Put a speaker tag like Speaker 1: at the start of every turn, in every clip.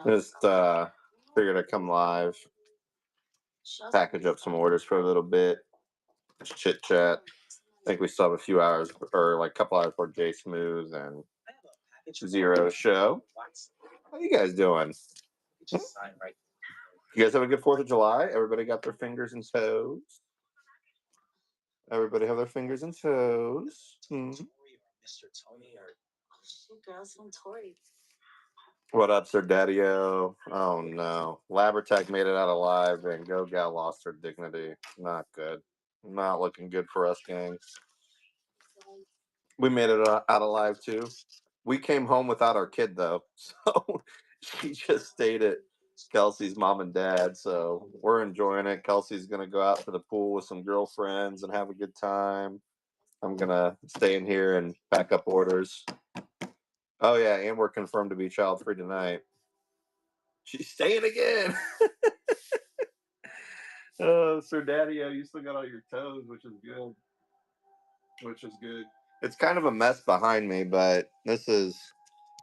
Speaker 1: Just figured I'd come live, package up some orders for a little bit, just chit chat. I think we still have a few hours or like a couple hours for J Smooth and Zero show. How you guys doing? Hmm? You guys have a good 4th of July? Everybody got their fingers and toes? Everybody have their fingers and toes? Hmm. What up, Sir Daddy-O? Oh no. Labertech made it out alive and Go Gal lost her dignity. Not good. Not looking good for us, gang. We made it out alive too. We came home without our kid though. So she just stayed at Kelsey's mom and dad. So we're enjoying it. Kelsey's gonna go out to the pool with some girlfriends and have a good time. I'm gonna stay in here and pack up orders. Oh yeah, and we're confirmed to be child free tonight. She's staying again. Oh, Sir Daddy-O, you still got all your toes, which is good. Which is good. It's kind of a mess behind me, but this is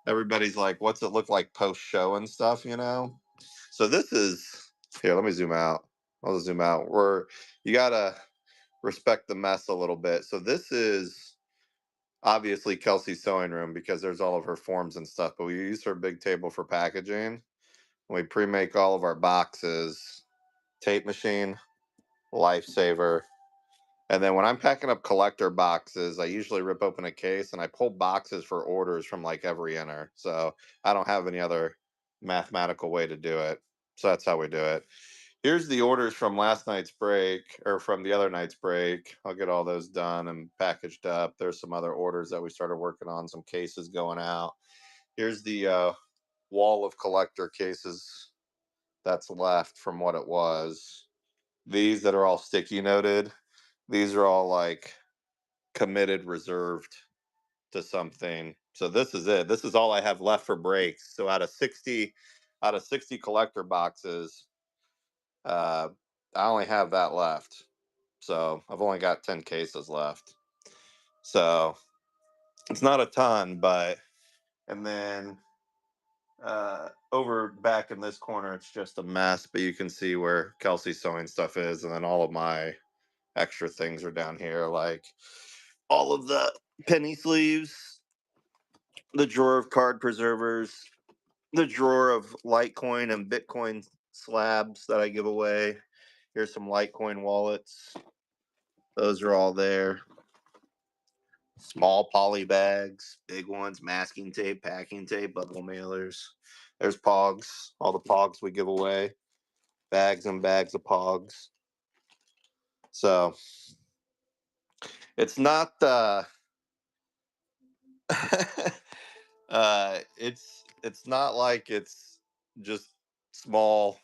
Speaker 1: everybody's like, what's it look like post show and stuff, you know? So this is here, let me zoom out. I'll zoom out. You gotta respect the mess a little bit. So this is obviously Kelsey's sewing room because there's all of her forms and stuff, but we use her big table for packaging. We pre-make all of our boxes, tape machine, lifesaver. And then when I'm packing up collector boxes, I usually rip open a case and I pull boxes for orders from like every inner. So I don't have any other mathematical way to do it. So that's how we do it. Here's the orders from last night's break or from the other night's break. I'll get all those done and packaged up. There's some other orders that we started working on, some cases going out. Here's the wall of collector cases that's left from what it was. These that are all sticky noted, these are all like committed, reserved to something. So this is it. This is all I have left for breaks. So out of 60 collector boxes, I only have that left. So I've only got 10 cases left. So it's not a ton, but and then over back in this corner, it's just a mess, but you can see where Kelsey's sewing stuff is, and then all of my extra things are down here, like all of the penny sleeves, the drawer of card preservers, the drawer of Litecoin and Bitcoin slabs that I give away. Here's some Litecoin wallets. Those are all there. Small poly bags, big ones, masking tape, packing tape, bubble mailers. There's Pogs, all the Pogs we give away. Bags and bags of Pogs. So it's not it's not like it's just small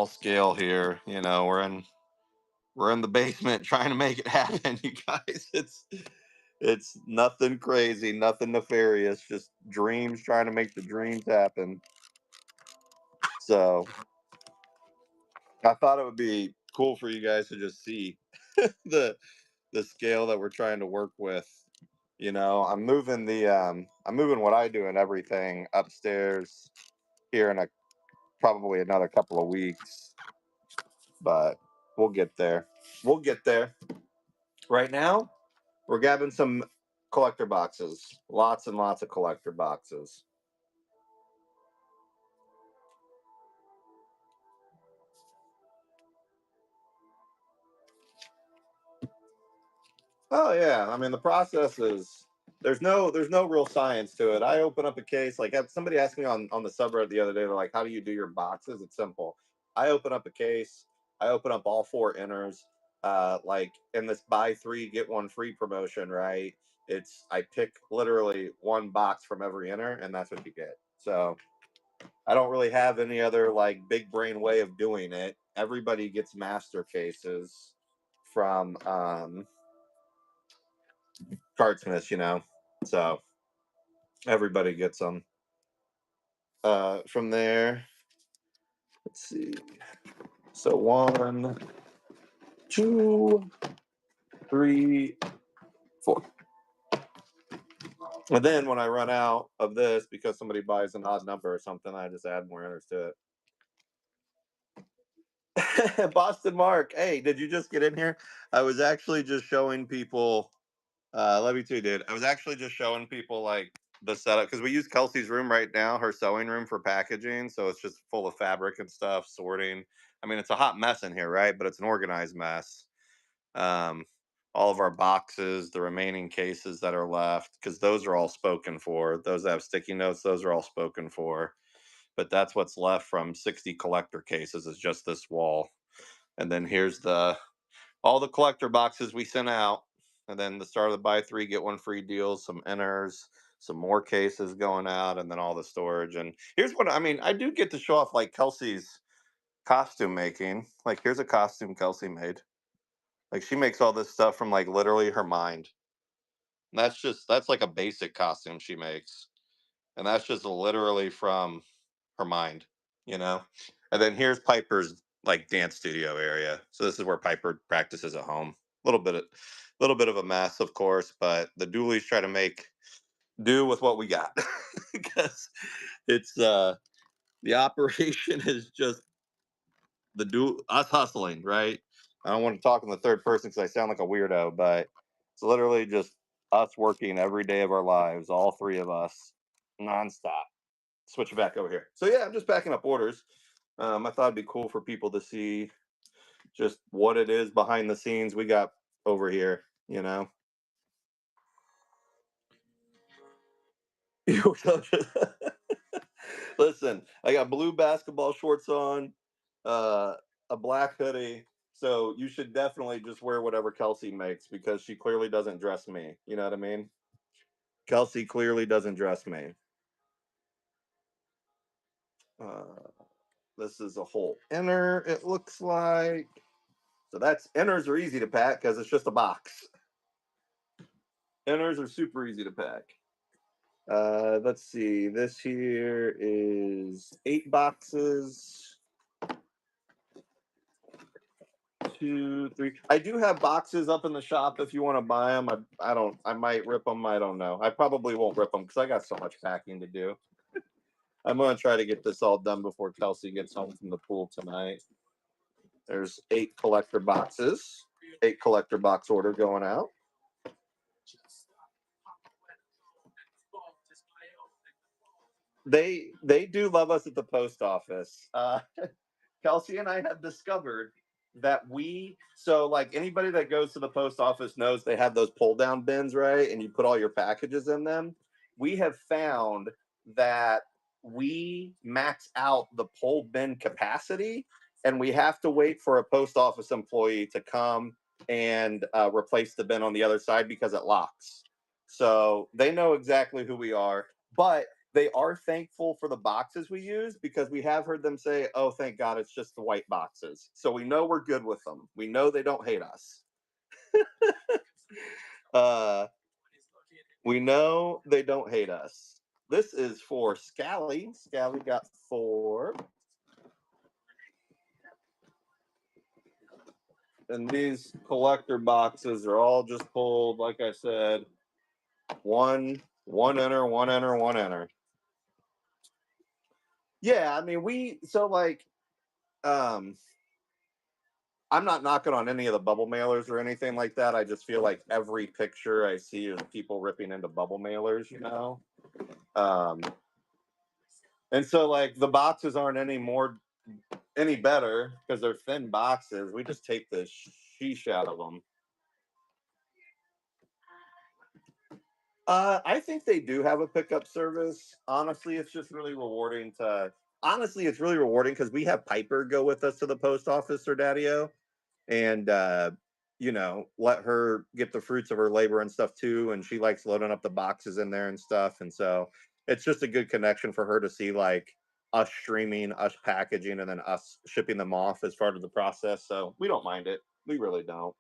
Speaker 1: scale here. You know, we're in the basement trying to make it happen, you guys. It's nothing crazy, nothing nefarious, just dreams trying to make the dreams happen. So I thought it would be cool for you guys to just see the scale that we're trying to work with. You know, I'm moving what I do and everything upstairs here in probably another couple of weeks, but we'll get there. We'll get there. Right now, we're grabbing some collector boxes. Lots and lots of collector boxes. Oh yeah, I mean the process is there's no real science to it. I open up a case, like somebody asked me on the subreddit the other day, they're like, how do you do your boxes? It's simple. I open up a case, I open up all 4 inners, like in this buy 3 get 1 free promotion, right? I pick literally 1 box from every inner and that's what you get. So I don't really have any other like big brain way of doing it. Everybody gets master cases from Cardsmiths, you know, so everybody gets them. From there, let's see. So 1, 2, 3, 4. And then when I run out of this because somebody buys an odd number or something, I just add more enters to it. Boston Mark, hey, did you just get in here? I was actually just showing people. Love you too, dude. I was actually just showing people like the setup because we use Kelsey's room right now, her sewing room for packaging. So it's just full of fabric and stuff, sorting. I mean, it's a hot mess in here, right? But it's an organized mess. Um, all of our boxes, the remaining cases that are left, because those are all spoken for. Those that have sticky notes, those are all spoken for. But that's what's left from 60 collector cases is just this wall. And then here's the all the collector boxes we sent out, and then the start of the buy three get one free deals, some inners, some more cases going out, and then all the storage. And here's what I mean: I do get to show off like Kelsey's costume making. Like here's a costume Kelsey made. Like she makes all this stuff from like literally her mind. And that's like a basic costume she makes, and that's just literally from her mind, you know. And then here's Piper's like dance studio area. So this is where Piper practices at home. Little bit of a mess, of course, but the Dooleys try to make do with what we got because it's the operation is just us hustling, right? I don't want to talk in the third person because I sound like a weirdo, but it's literally just us working every day of our lives, all three of us, nonstop. Switch it back over here. So yeah, I'm just backing up orders. I thought it'd be cool for people to see just what it is behind the scenes we got over here, you know. Listen, I got blue basketball shorts on, uh, a black hoodie. So you should definitely just wear whatever Kelsey makes because she clearly doesn't dress me. You know what I mean? Kelsey clearly doesn't dress me. Uh, this is a whole inner, it looks like. So that's inners are easy to pack because it's just a box. Inners are super easy to pack. Let's see. This here is 8 boxes. 2, 3. I do have boxes up in the shop if you want to buy them. I don't. I might rip them. I don't know. I probably won't rip them because I got so much packing to do. I'm gonna try to get this all done before Kelsey gets home from the pool tonight. There's 8 collector boxes. 8 collector box order going out. They do love us at the post office. Kelsey and I have discovered that so like anybody that goes to the post office knows they have those pull down bins, right? And you put all your packages in them. We have found that we max out the pull bin capacity and we have to wait for a post office employee to come and replace the bin on the other side because it locks. So they know exactly who we are, but they are thankful for the boxes we use because we have heard them say, "Oh, thank God, it's just the white boxes." So we know we're good with them. We know they don't hate us. uh, we know they don't hate us. This is for Scally. Scally got 4. And these collector boxes are all just pulled, like I said, one enter, one enter, one enter. Yeah, I mean, um, I'm not knocking on any of the bubble mailers or anything like that. I just feel like every picture I see is people ripping into bubble mailers, you know? Um, and so like the boxes aren't any better because they're thin boxes. We just take the sheesh out of them. I think they do have a pickup service. Honestly, it's just really rewarding to. Honestly, it's really rewarding because we have Piper go with us to the post office or Daddy-O, and let her get the fruits of her labor and stuff too. And she likes loading up the boxes in there and stuff. And so it's just a good connection for her to see like us streaming, us packaging, and then us shipping them off as part of the process. So we don't mind it. We really don't.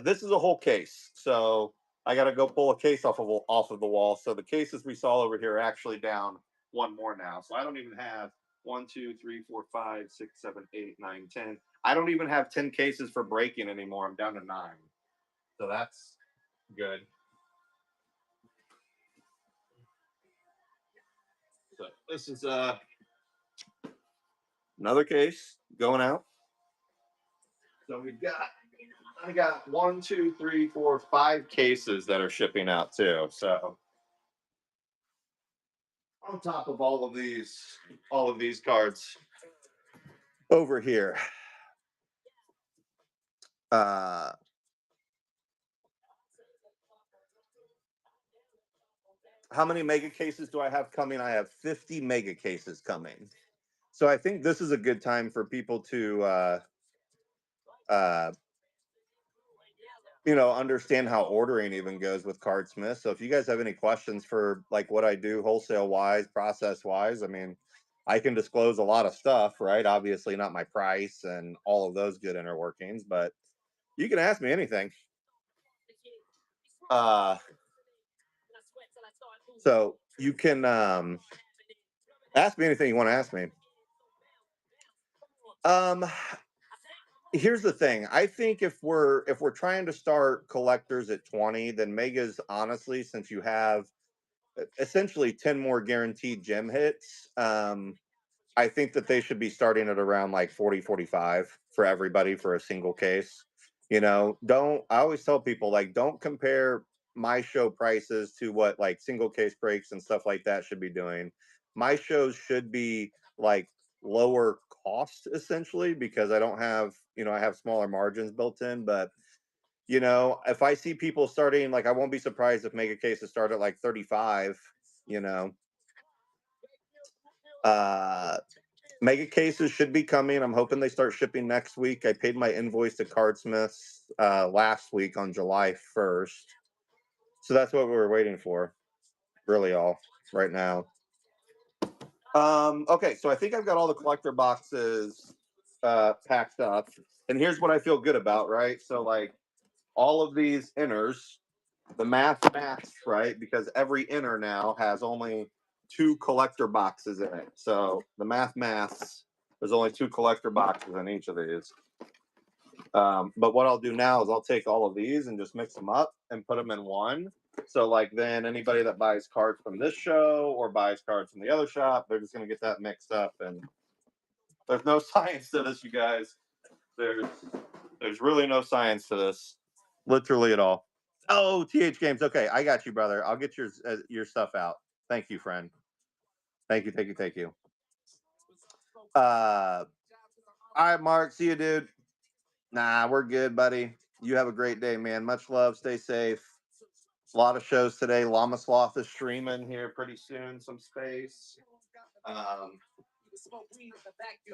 Speaker 1: This is a whole case, so I got to go pull a case off of the wall. So the cases we saw over here are actually down one more now. So I don't even have 1, 2, 3, 4, 5, 6, 7, 8, 9, 10. I don't even have 10 cases for breaking anymore. I'm down to 9. So that's good. So this is another case going out. So I got 1, 2, 3, 4, 5 cases that are shipping out too. So on top of all of these cards over here. Uh how many mega cases do I have coming? I have 50 mega cases coming. So I think this is a good time for people to uh understand how ordering even goes with Cardsmith. So if you guys have any questions for like what I do wholesale wise, process wise, I mean, I can disclose a lot of stuff, right? Obviously not my price and all of those good inner workings, but you can ask me anything. So you can ask me anything you want to ask me. Here's the thing. I think if we're trying to start collectors at 20, then Mega's honestly, since you have essentially 10 more guaranteed gem hits, I think that they should be starting at around like 40, 45 for everybody for a single case. I always tell people, like, don't compare my show prices to what like single case breaks and stuff like that should be doing. My shows should be like lower cost essentially because I don't have, I have smaller margins built in, but if I see people starting, like, I won't be surprised if mega cases start at like 35, you know. Mega cases should be coming. I'm hoping they start shipping next week. I paid my invoice to Cardsmiths last week on July 1st. So that's what we were waiting for, really all right now. Okay, so I think I've got all the collector boxes packed up. And here's what I feel good about, right? So like all of these inners, the maths, right? Because every inner now has only 2 collector boxes in it. So the maths, there's only 2 collector boxes in each of these. But what I'll do now is I'll take all of these and just mix them up and put them in one. So like then anybody that buys cards from this show or buys cards from the other shop, they're just going to get that mixed up. And there's no science to this, you guys. There's really no science to this, literally at all. Oh, TH Games. Okay, I got you, brother. I'll get your stuff out. Thank you, friend. Thank you, thank you, thank you. All right, Mark. See you, dude. Nah, we're good, buddy. You have a great day, man. Much love. Stay safe. A lot of shows today. Llama Sloth is streaming here pretty soon. Some space. So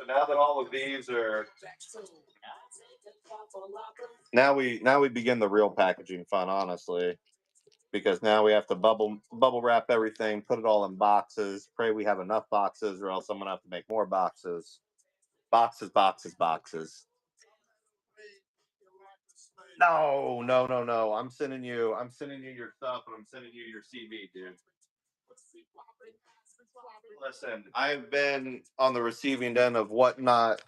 Speaker 1: now that all of these are, now we begin the real packaging fun, honestly, because now we have to bubble wrap everything, put it all in boxes. Pray we have enough boxes, or else I'm gonna have to make more boxes. Boxes, boxes, boxes. No, no, no, no. I'm sending you your stuff, and I'm sending you your CV, dude. Listen, I've been on the receiving end of whatnot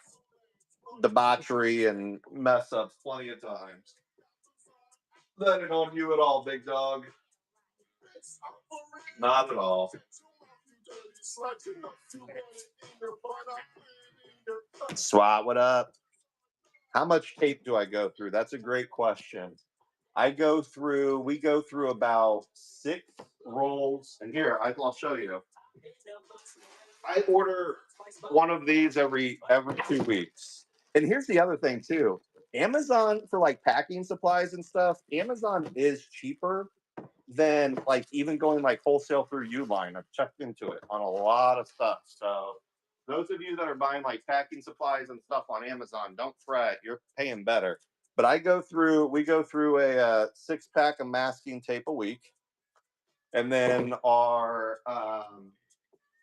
Speaker 1: debauchery and mess ups plenty of times. Not on you at all, big dog. Not at all. Swat, what up? How much tape do I go through? That's a great question. We go through about 6 rolls. And here, I'll show you. I order one of these every 2 weeks. And here's the other thing too. Amazon for like packing supplies and stuff, Amazon is cheaper than like even going like wholesale through Uline. I've checked into it on a lot of stuff. So those of you that are buying like packing supplies and stuff on Amazon, don't fret, you're paying better. But we go through a 6-pack of masking tape a week. And then our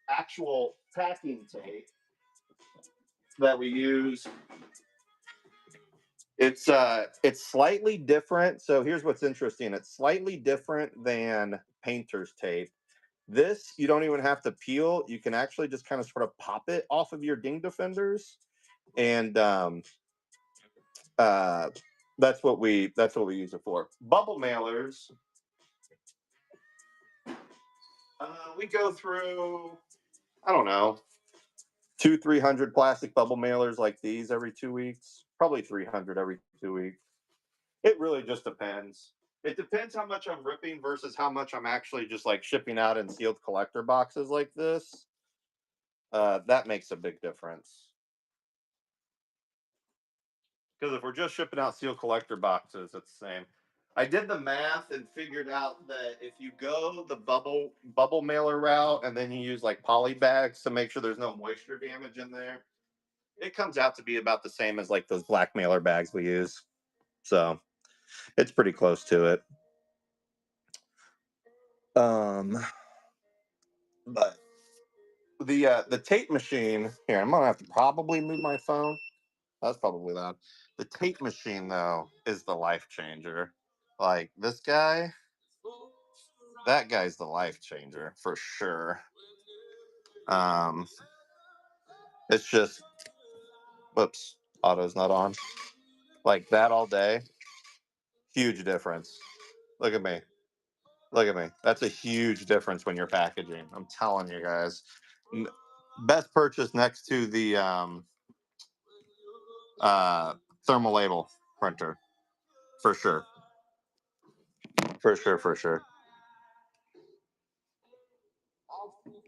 Speaker 1: actual packing tape that we use, it's slightly different. So here's what's interesting. It's slightly different than painter's tape. This, you don't even have to peel. You can actually just kind of sort of pop it off of your ding defenders. And that's what we use it for. Bubble mailers. We go through I don't know, 200-300 plastic bubble mailers like these every 2 weeks. Probably 300 every 2 weeks. It really just depends. It depends how much I'm ripping versus how much I'm actually just like shipping out in sealed collector boxes like this. That makes a big difference. Because if we're just shipping out sealed collector boxes, it's the same. I did the math and figured out that if you go the bubble mailer route and then you use like poly bags to make sure there's no moisture damage in there, it comes out to be about the same as like those black mailer bags we use. So it's pretty close to it. But the tape machine here, I'm gonna have to probably move my phone. That's probably loud. The tape machine though is the life changer. Like this guy, that guy's the life changer for sure. Um, it's just, whoops, auto's not on. Like that all day, huge difference. Look at me. Look at me. That's a huge difference when you're packaging. I'm telling you guys. Best purchase next to the thermal label printer. For sure. For sure, for sure.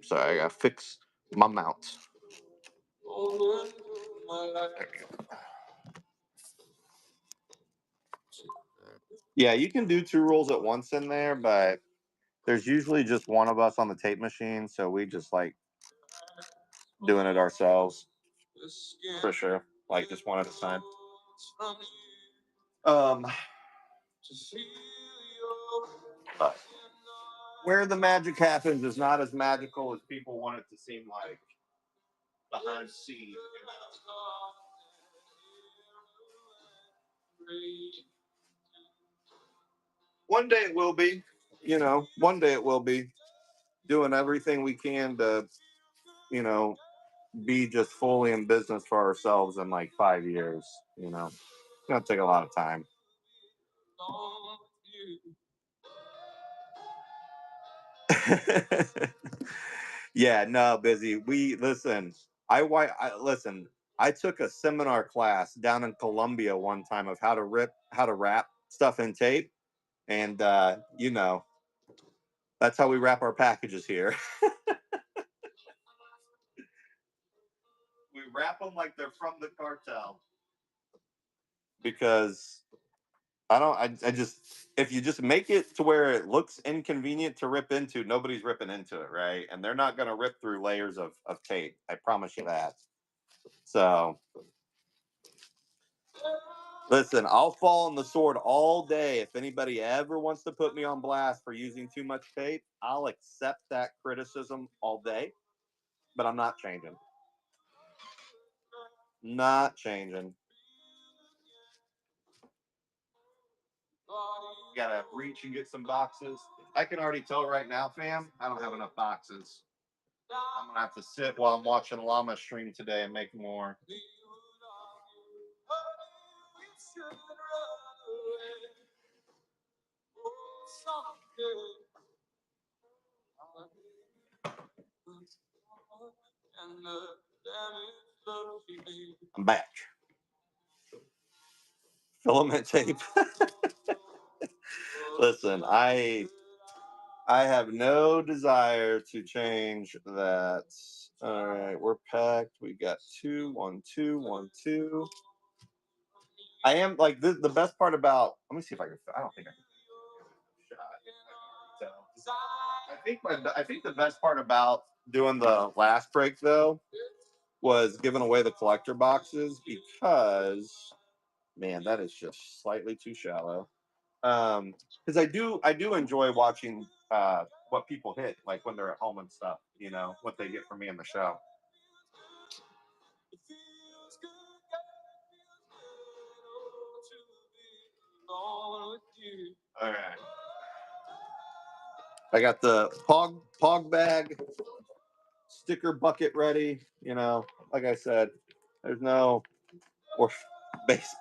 Speaker 1: Sorry, I gotta fix my mount. Yeah, you can do 2 rolls at once in there, but there's usually just one of us on the tape machine, so we just like doing it ourselves. For sure. Like just one at a time. Um but where the magic happens is not as magical as people want it to seem like behind the scenes. One day it will be, one day it will be doing everything we can to, you know, be just fully in business for ourselves in like 5 years, It's gonna take a lot of time. Yeah, no, busy. We listen. I listen. I took a seminar class down in Colombia one time of how to wrap stuff in tape, and that's how we wrap our packages here. We wrap them like they're from the cartel because I don't. I just if you just make it to where it looks inconvenient to rip into, nobody's ripping into it, right? And they're not going to rip through layers of tape. I promise you that. So listen, I'll fall on the sword all day. If anybody ever wants to put me on blast for using too much tape, I'll accept that criticism all day. But I'm not changing. Not changing. Gotta reach and get some boxes. I can already tell right now, fam, I don't have enough boxes. I'm gonna have to sit while I'm watching Llama stream today and make more. I'm back. Filament tape. Listen, I have no desire to change that. All right, we're packed. We got 2, 1, 2, 1, 2. I am like the best part about. Let me see if I can. I don't think I can. I think the best part about doing the last break though was giving away the collector boxes because man, that is just slightly too shallow. Because I do enjoy watching what people hit like when they're at home and stuff. What they get from me in the show. All right. I got the pog bag sticker bucket ready. Like I said, there's no or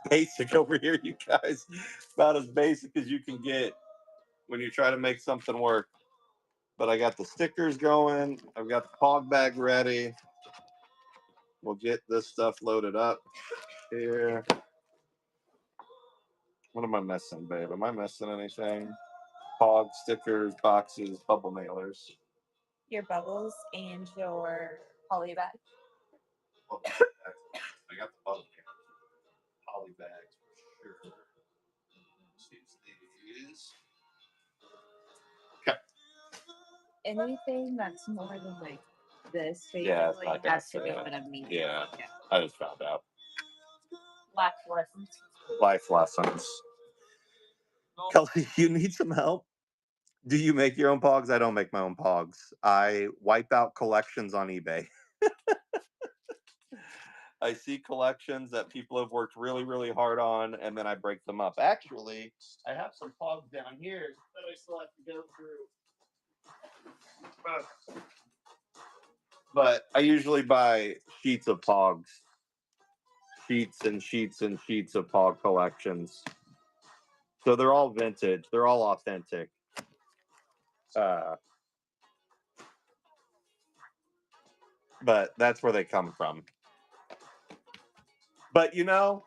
Speaker 1: basic over here, you guys. About as basic as you can get when you try to make something work. But I got the stickers going. I've got the pog bag ready. We'll get this stuff loaded up here. What am I missing, babe? Am I missing anything? Pog, stickers, boxes, bubble mailers.
Speaker 2: Your bubbles and your poly bag.
Speaker 1: I got the bubble mailers. Poly bags for sure. These. Okay.
Speaker 2: Anything that's more than like this
Speaker 1: Yeah, it's
Speaker 2: basically
Speaker 1: not gonna
Speaker 2: has to go
Speaker 1: fit.
Speaker 2: in a medium.
Speaker 1: Yeah, I just found out.
Speaker 2: Life lessons.
Speaker 1: Life lessons. Kelsey, you need some help? Do you make your own pogs? I don't make my own pogs. I wipe out collections on eBay. I see collections that people have worked really, really hard on, and then I break them up. Actually, I have some pogs down here that I still have to go through. But I usually buy sheets of pogs. Sheets and sheets and sheets of pog collections. So they're all vintage. They're all authentic. But that's where they come from. But you know,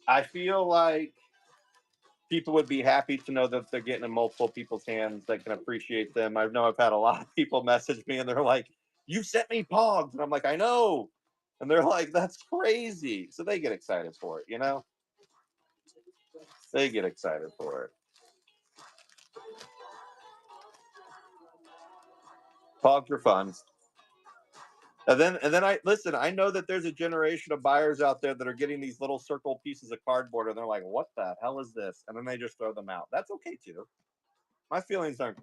Speaker 1: I feel like people would be happy to know that they're getting in multiple people's hands that can appreciate them. I know I've had a lot of people message me and they're like, "You sent me pogs," and I'm like, "I know," and they're like, "That's crazy." So they get excited for it, you know. They get excited for it. Pogs are fun. And then I listen, I know that there's a generation of buyers out there that are getting these little circle pieces of cardboard and they're like, what the hell is this? And then they just throw them out. That's okay too. My feelings aren't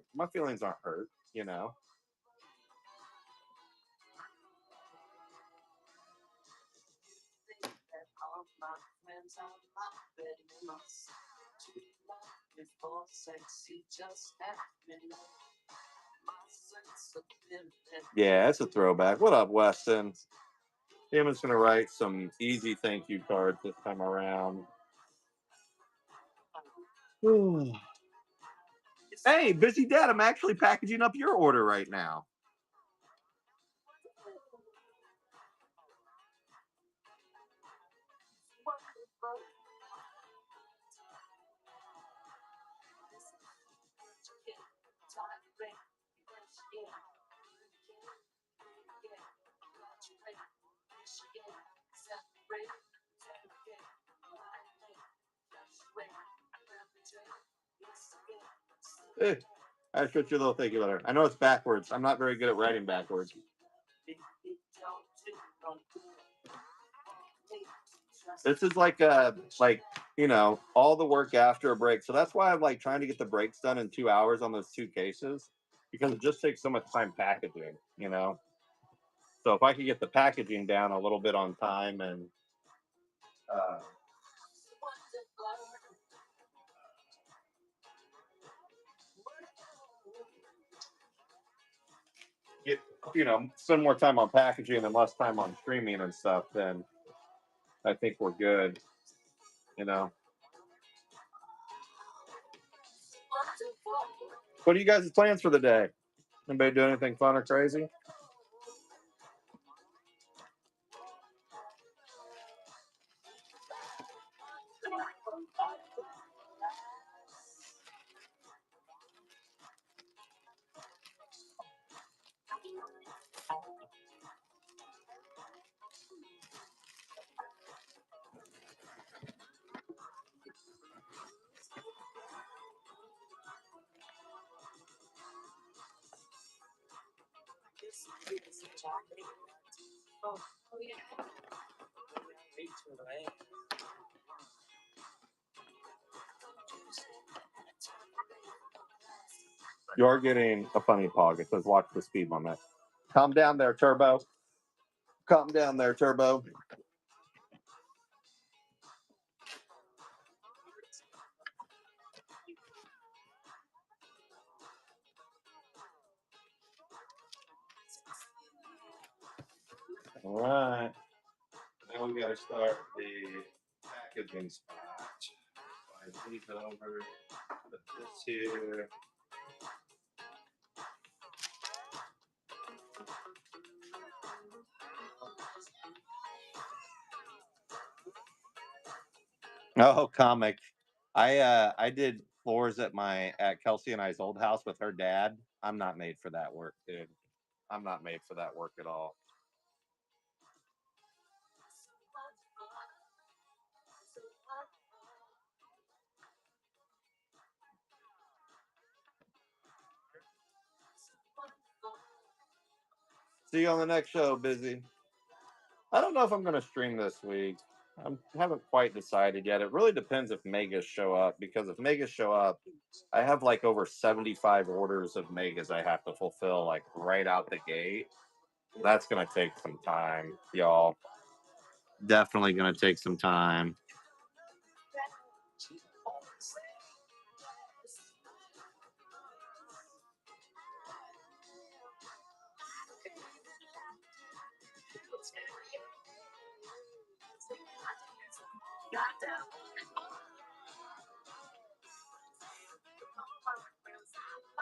Speaker 1: hurt, you know. Yeah, it's a throwback. What up, Weston? Damon's gonna write some easy thank you cards this time around. Hey, busy dad, I'm actually packaging up your order right now. Hey, I should your little thank you letter. I know it's backwards. I'm not very good at writing backwards. This is like you know, all the work after a break. So that's why I'm like trying to get the breaks done in 2 hours on those two cases because it just takes so much time packaging, you know. So if I could get the packaging down a little bit on time and get, you know, spend more time on packaging and less time on streaming and stuff, then I think we're good, you know. What are you guys' plans for the day? Anybody do anything fun or crazy? You're getting a funny pog. It says watch the speed limit. Calm down there, Turbo. Calm down there, Turbo. All right. Now we got to start the packaging spot. Slide these over. Put this here. Oh, comic. I did floors at Kelsey and I's old house with her dad. I'm not made for that work, dude. I'm not made for that work at all. See you on the next show, Busy. I don't know if I'm going to stream this week. I haven't quite decided yet. It really depends if megas show up, because if megas show up, I have like over 75 orders of megas I have to fulfill like right out the gate. That's going to take some time, y'all. Definitely going to take some time.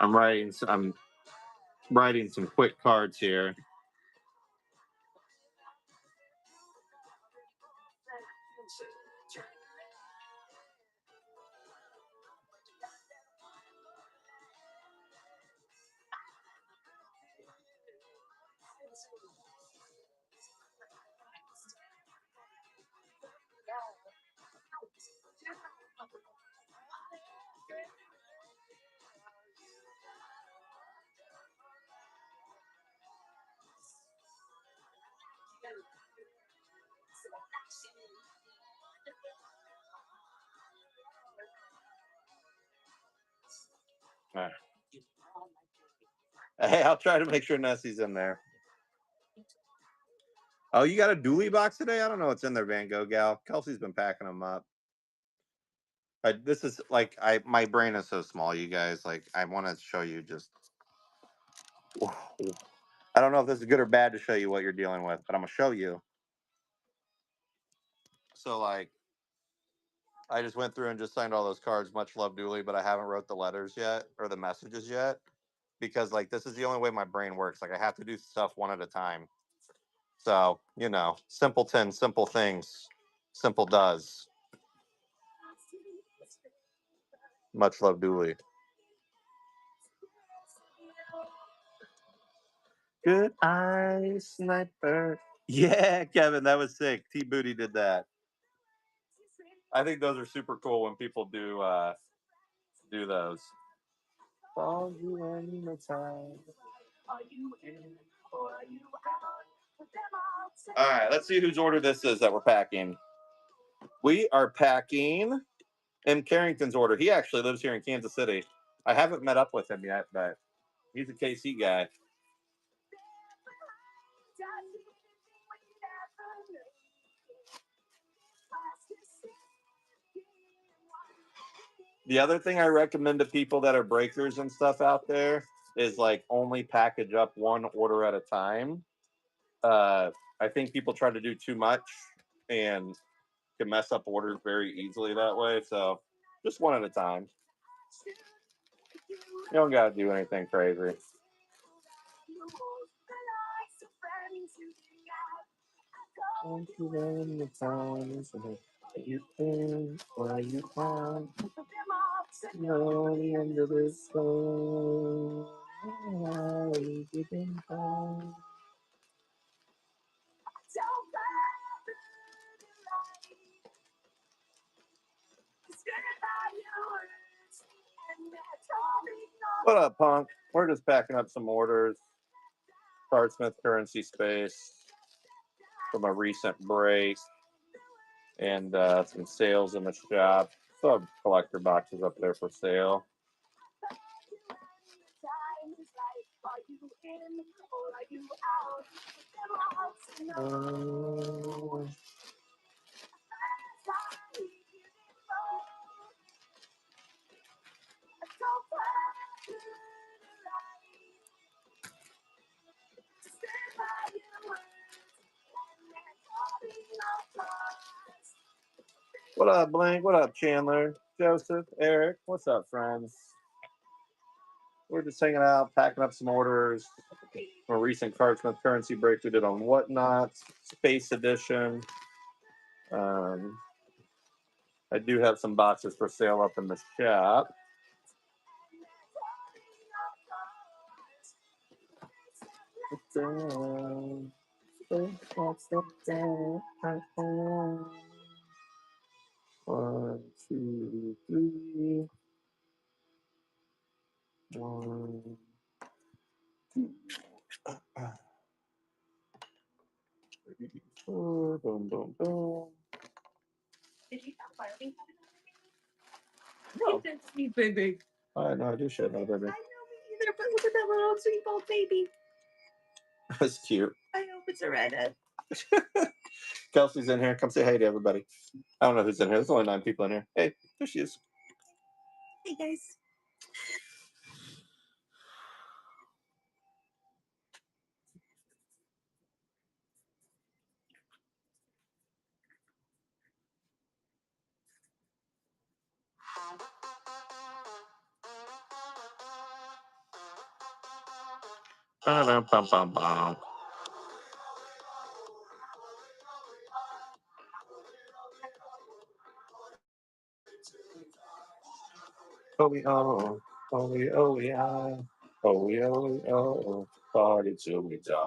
Speaker 1: I'm writing some quick cards here. All right. Hey, I'll try to make sure Nessie's in there. Oh, you got a dually box today? I don't know what's in there, Van Gogh gal. Kelsey's been packing them up. This is like my brain is so small, you guys. Like I want to show you just. I don't know if this is good or bad to show you what you're dealing with, but I'm gonna show you. So like, I just went through and just signed all those cards. Much love, Dooley, but I haven't wrote the letters yet or the messages yet because like this is the only way my brain works. Like I have to do stuff one at a time. So simpleton, simple things, simple does. Much love, Dooley. Good eye, sniper. Yeah, Kevin, that was sick. T Booty did that. I think those are super cool when people do those. All right, let's see whose order this is that we're packing. We are packing M. Carrington's order. He actually lives here in Kansas City. I haven't met up with him yet, but he's a KC guy. The other thing I recommend to people that are breakers and stuff out there is like only package up one order at a time. I think people try to do too much and can mess up orders very easily that way. So just one at a time. You don't got to do anything crazy. What up, punk? We're just packing up some orders. Cardsmith currency space from a recent break and some sales in the shop. Still have collector boxes up there for sale. What up, Blank? What up, Chandler? Joseph, Eric, what's up, friends? We're just hanging out, packing up some orders from a recent Cardsmith currency break we did on Whatnot, Space Edition. I do have some boxes for sale up in the shop. One, two, three. One, two, three, four. Boom, boom, boom.
Speaker 2: Did you not Barbie?
Speaker 1: No.
Speaker 2: That's sweet baby.
Speaker 1: No, I do share that, baby.
Speaker 2: I know me either, but look at that little sweet old baby.
Speaker 1: That's cute.
Speaker 2: I hope it's a redhead.
Speaker 1: Kelsey's in here. Come say hey to everybody. I don't know who's in here. There's only 9 people in here. Hey, there she is.
Speaker 2: Hey guys.
Speaker 1: Ba-dum-bum-bum-bum. Oh, we oh, oh, we oh, we oh, oh, we oh, we oh, party till we die.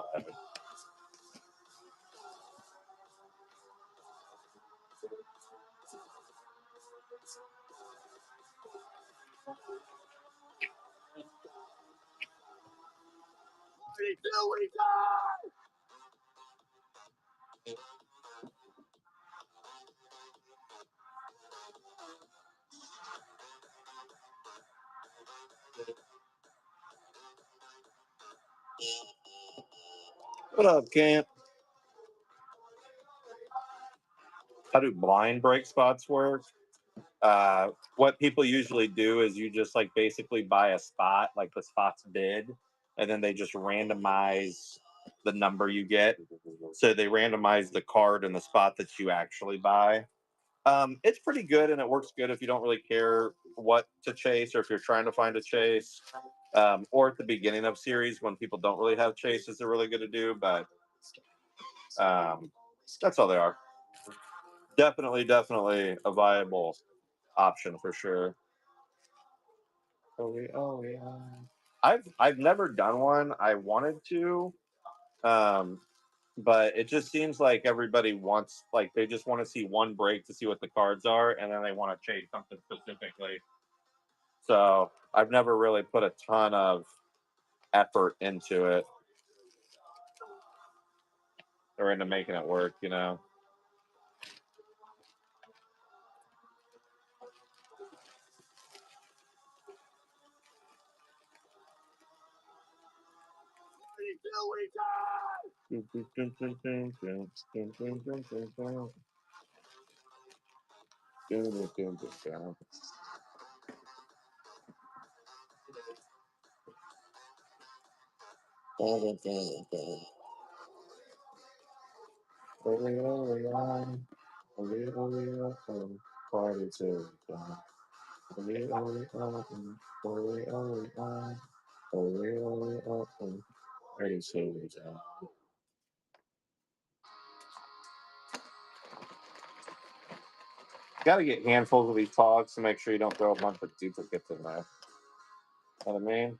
Speaker 1: Party till we die. What up, Camp? How do blind break spots work? What people usually do is you just like basically buy a spot, like the spot's bid, and then they just randomize the number you get. So they randomize the card and the spot that you actually buy. It's pretty good and it works good if you don't really care what to chase or if you're trying to find a chase. Or at the beginning of series when people don't really have chases, they're really good to do, but that's all they are. Definitely a viable option for sure. Oh yeah. I've never done one. I wanted to, um, but it just seems like everybody wants like they just want to see one break to see what the cards are, and then they want to chase something specifically. So I've never really put a ton of effort into it or into making it work, you know. Party to Got to get handfuls of these pogs to make sure you don't throw a bunch of duplicates in there. Know what I mean?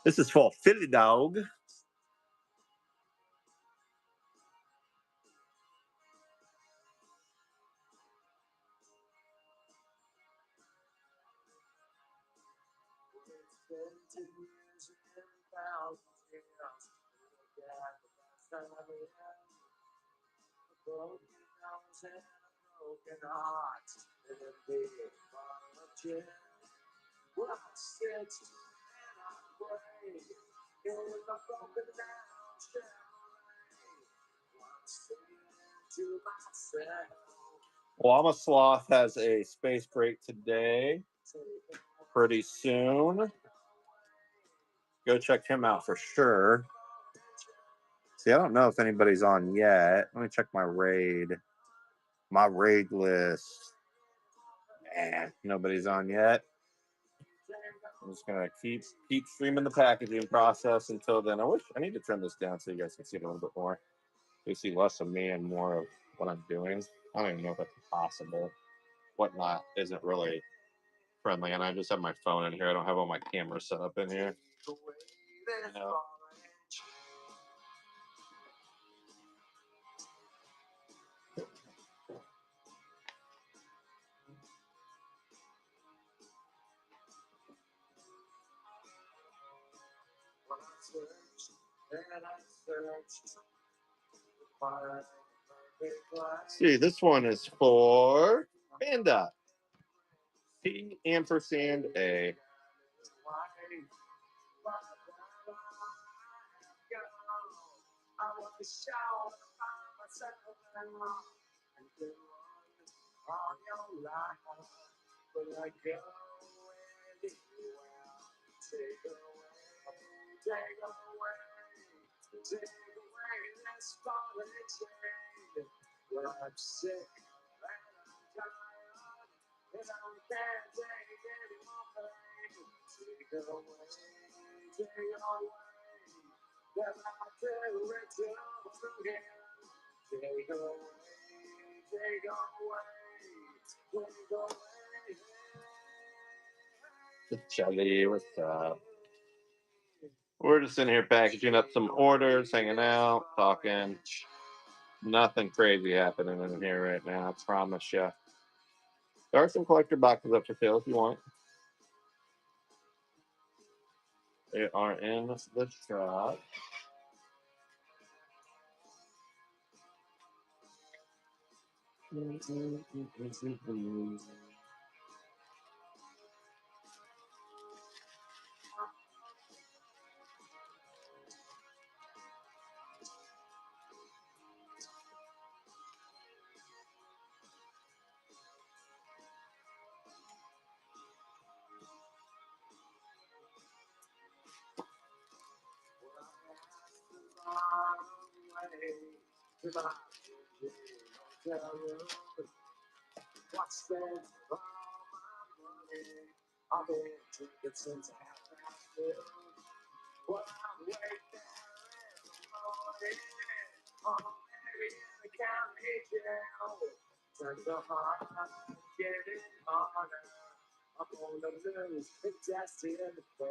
Speaker 1: This is for Philly Dog. Llama Sloth has a space break today. Pretty soon. Go check him out for sure. See, I don't know if anybody's on yet. Let me check my raid. My raid list. Man, nobody's on yet. I'm just gonna keep streaming the packaging process until then. I need to trim this down so you guys can see it a little bit more. You see less of me and more of what I'm doing. I don't even know if that's possible. Whatnot isn't really friendly, and I just have my phone in here. I don't have all my cameras set up in here. You know? See, this one is for Panda. P ampersand A. Shelly, what's up? We're just in here packaging up some orders, hanging out, talking. Nothing crazy happening in here right now, I promise you. There are some collector boxes up for sale if you want. They are in the shop.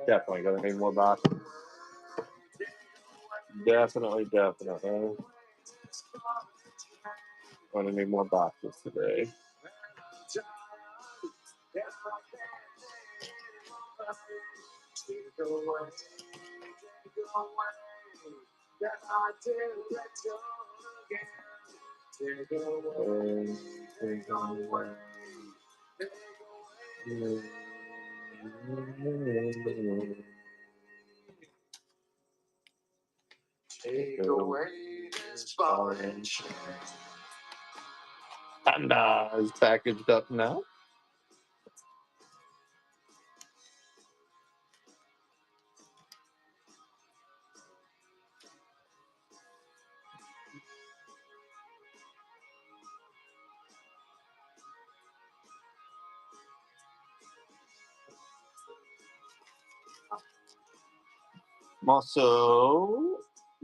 Speaker 1: Definitely gonna need more boxes. Definitely. Gonna need more boxes today. Take away this orange. Panda is packaged up now. I'm also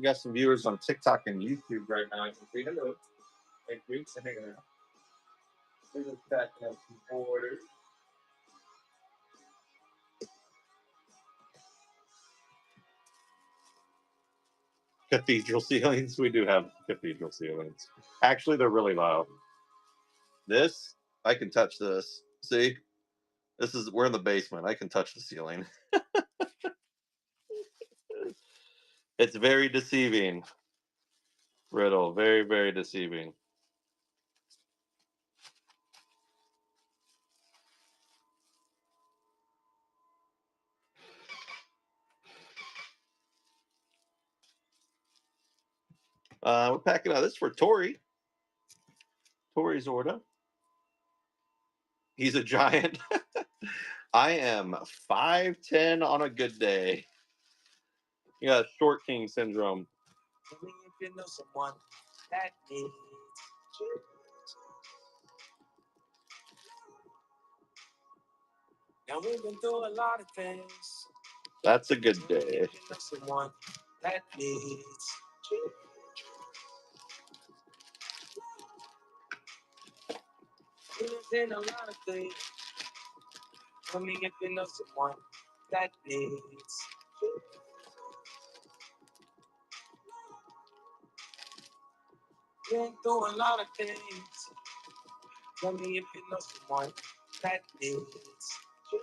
Speaker 1: got some viewers on TikTok and YouTube right now. I can see hello. Thank you for hanging out. We're just packing up some orders. Cathedral ceilings. We do have cathedral ceilings. Actually, they're really loud. This, I can touch this. See? We're in the basement. I can touch the ceiling. It's very deceiving. Riddle. Very, very deceiving. We're packing out this for Tori. Tori's order. He's a giant. I am 5'10" on a good day. You got short king syndrome.
Speaker 3: you know someone that needs you. Now we've been through a lot of things.
Speaker 1: That's a good day.
Speaker 3: You know someone that needs you. We've been a lot of things. I mean, if you know someone that needs you. Been through a lot of things. Tell me if you know someone that needs you.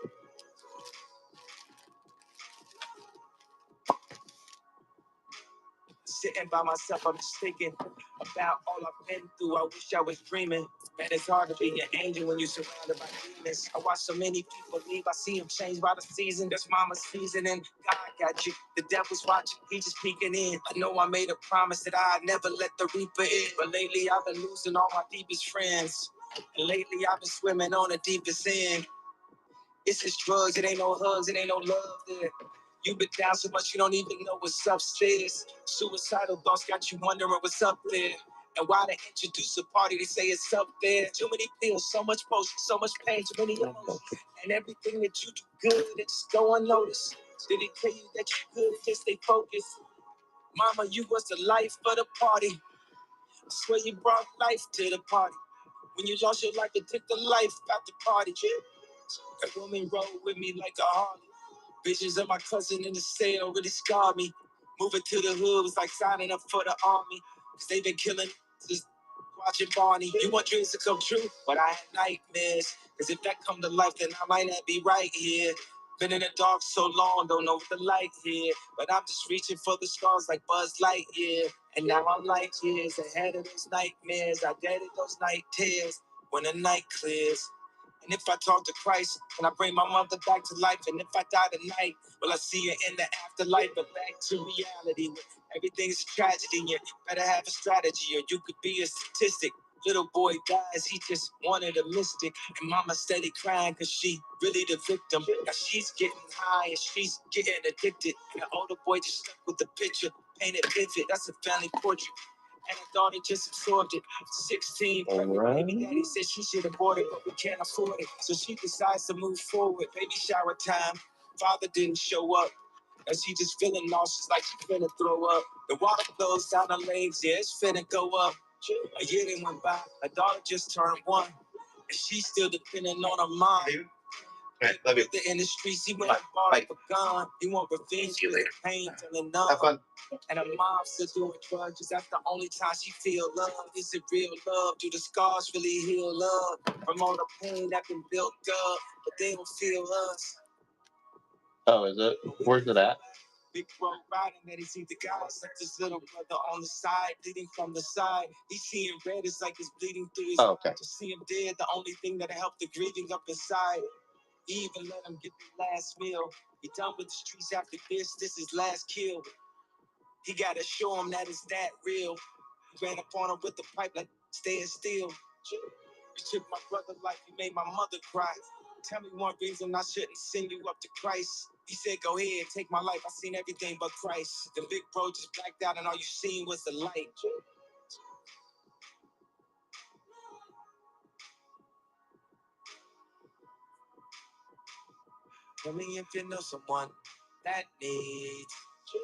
Speaker 3: Sitting by myself, I'm just thinking about all I've been through. I wish I was dreaming. Man, it's hard to be an angel when you're surrounded by demons. I watch so many people leave. I see them changed by the season. That's mama's season, and God got you. The devil's watching. He just peeking in. I know I made a promise that I'd never let the reaper in. But lately, I've been losing all my deepest friends. And lately, I've been swimming on the deepest end. It's just drugs, it ain't no hugs, it ain't no love there. You've been down so much you don't even know what's upstairs. Suicidal thoughts got you wondering what's up there. And why they introduce a party, they say it's up there. Too many pills, so much potion, so much pain, too many emotions. And everything that you do good, it just go unnoticed. Did he tell you that you good, just stay focused? Mama, you was the life of the party. I swear you brought life to the party. When you lost your life, it took the life out the party. That woman rode with me like a Harley. Visions of my cousin in the cell really scarred me. Moving to the hood was like signing up for the army. Cause they been killing just watching Barney. You want dreams to come true, but I had nightmares. Cause if that come to life, then I might not be right here. Been in the dark so long, don't know what the light here. But I'm just reaching for the stars like Buzz Lightyear. And now I'm light years ahead of those nightmares. I dreaded those night tears when the night clears. And if I talk to Christ, can I bring my mother back to life? And if I die tonight, will I see her in the afterlife? But back to reality, where everything's a tragedy. You better have a strategy, or you could be a statistic. Little boy dies, he just wanted a mystic. And mama steady crying, cause she really the victim. Now she's getting high and she's getting addicted. And the older boy just stuck with the picture, painted vivid. That's a family portrait. And her daughter just absorbed it. 16, pregnant baby daddy said she should abort it, but we can't afford it. So she decides to move forward. Baby shower time. Father didn't show up. And she just feeling nauseous like she finna throw up. The water flows down her legs, yeah, it's finna go up. A year then went by, her daughter just turned 1. And she's still depending on her mom.
Speaker 1: Right, love you.
Speaker 3: In the streets, he went and bought a gun. He want revenge for the pain till numb.
Speaker 1: Have fun.
Speaker 3: And her mom still doing drugs. Is that the only time she feel love? Is it real love? Do the scars really heal love? From all the pain that been built up, but they don't feel us.
Speaker 1: Oh, is it? Where's it at?
Speaker 3: Big bro riding that he see the guys like this little brother on the side, bleeding from the side. He's seeing red, it's like it's bleeding through his
Speaker 1: Oh, okay.
Speaker 3: To see him dead, the only thing that helped the grieving up inside. He even let him get the last meal. He done with the streets after this is last kill. He gotta show him that it's that real. He ran up on him with the pipe like staying still. He took my brother life, he made my mother cry. Tell me one reason I shouldn't send you up to Christ. He said, go ahead, take my life. I seen everything but Christ. The big bro just blacked out and all you seen was the light. Tell me if you know someone that needs you.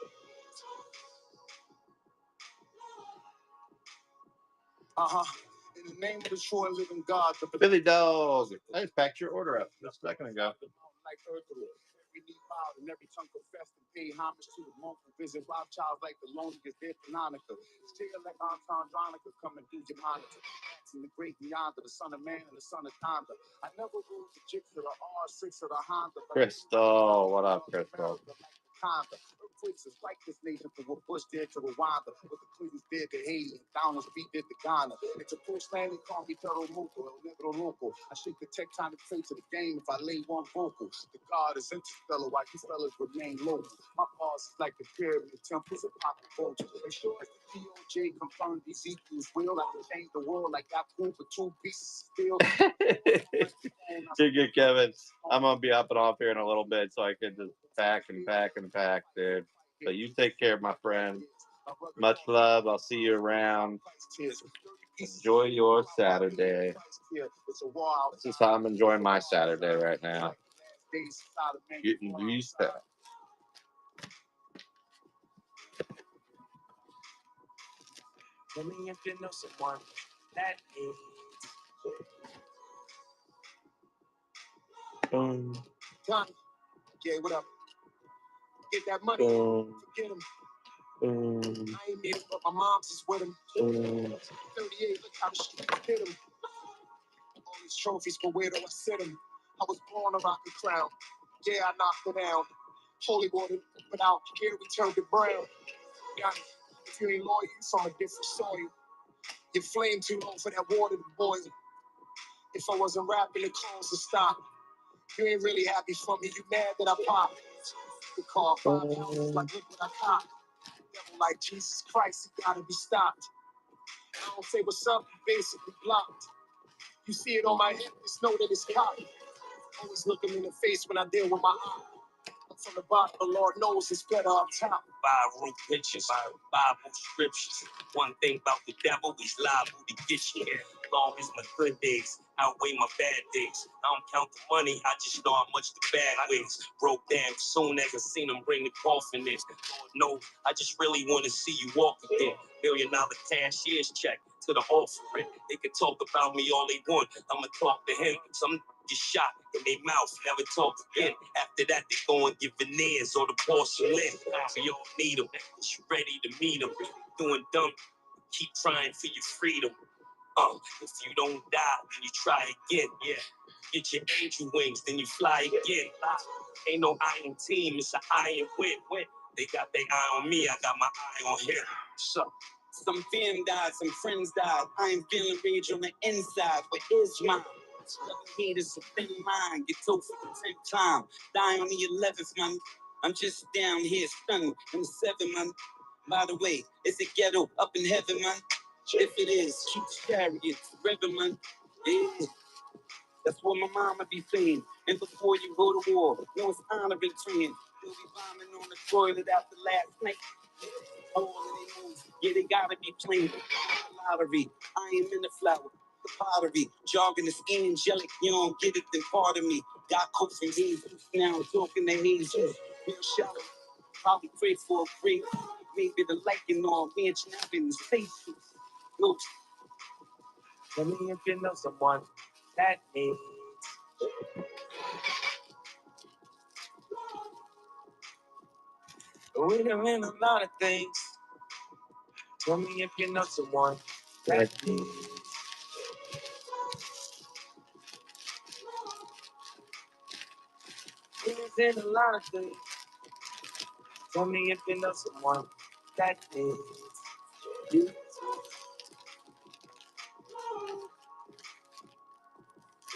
Speaker 3: In the name of the true and living God, the
Speaker 1: Billy Dog. I just packed your order up just a second ago.
Speaker 3: like earth, every knee bowed and every tongue confessed and paid homage to the monk who visit Rothschild like the loneliest dead canonica. Still like Andronica coming through your monitor. In the great yonder, the son of man and the son of Conda. I never ruled the Jix or the R6 or the Honda.
Speaker 1: Crystal, what up, Crystal?
Speaker 3: Conda. Earthquakes is like this nation from what Bush did to Rwanda. What the Clinton's did to Haiti and Donald's beat did to Ghana. It's a push land, they call me Toro Muco, El Negro Loco. I shake the tectonic plates of the game if I lay one vocal. The God is interstellar, while you fellas remain local. My bars is like the pyramid temples of Papa Vulture. They sure as the DOJ confirmed Ezekiel's will, I can change the world like I cool for 2 pieces of steel.
Speaker 1: You're good, Kevin. I'm gonna be up and off here in a little bit, so I can just pack and pack and pack, dude. So you take care, my friend. Much love. I'll see you around. Enjoy your Saturday. This is how I'm enjoying my Saturday right now. Getting these stuff.
Speaker 3: Tell me if you know someone that is. Johnny, yeah, what up? Get that money. Get him. I ain't mean it, but my mom's is with him. 38, look how she hit him. All these trophies, but where do I sit him? I was born a rocket crown. Yeah, I knocked it down. Holy water, but out here we turned it brown. Johnny, if you ain't loyal, you from a different soil. Your flame too low for that water to boil. If I wasn't rapping, the calls would stop. You ain't really happy for me, you mad that I popped. The car 5 houses, like look what I caught. Devil like Jesus Christ, he gotta be stopped. I don't say what's up, you basically blocked. You see it on my hip, just know that it's cocked. Always looking in the face when I deal with my eye. I'm from the bottom, but Lord knows it's better up top. Viral pictures, Bible scriptures. One thing about the devil, he's liable to get you here. Long as my good days outweigh my bad days. I don't count the money, I just know how much the bad weighs. Broke down soon as I seen him bring the coffin in. Lord knows, I just really want to see you walk again. $1 million cashier's check to the offering. They can talk about me all they want. I'ma talk to him. Some get shot in their mouth, never talk again. After that, they go and get veneers or the porcelain. We all need them. You ready to meet them? Doing dumb, keep trying for your freedom. If you don't die, then you try again. Yeah, get your angel wings, then you fly again. Ain't no iron team, it's an iron win. They got their eye on me, I got my eye on him. So, some fam died, some friends died. I ain't feeling rage on the inside, but it's mine. Here is a thin line, get told for the 10th time. Die on the 11th, man. I'm just down here stunning in the 7th, man. By the way, is it ghetto up in heaven, man? If it is, keep chariots, river, man. Yeah. That's what my mama be saying. And before you go to war, know it's honor and training. You'll be bombing on the toilet after last night. All of they moves, yeah, they gotta be playing. Lottery, I am in the flower, the pottery. Jogging is angelic, you don't get it, then pardon me. Got coke from Jesus, now talking to Jesus. Real shout out, probably pray for a break. Maybe the liking on mansion up in the space. Look, tell me if you know someone that needs. We done in a lot of things. Tell me if you know someone that needs. We done in a lot of things. Tell me if you know someone that needs you.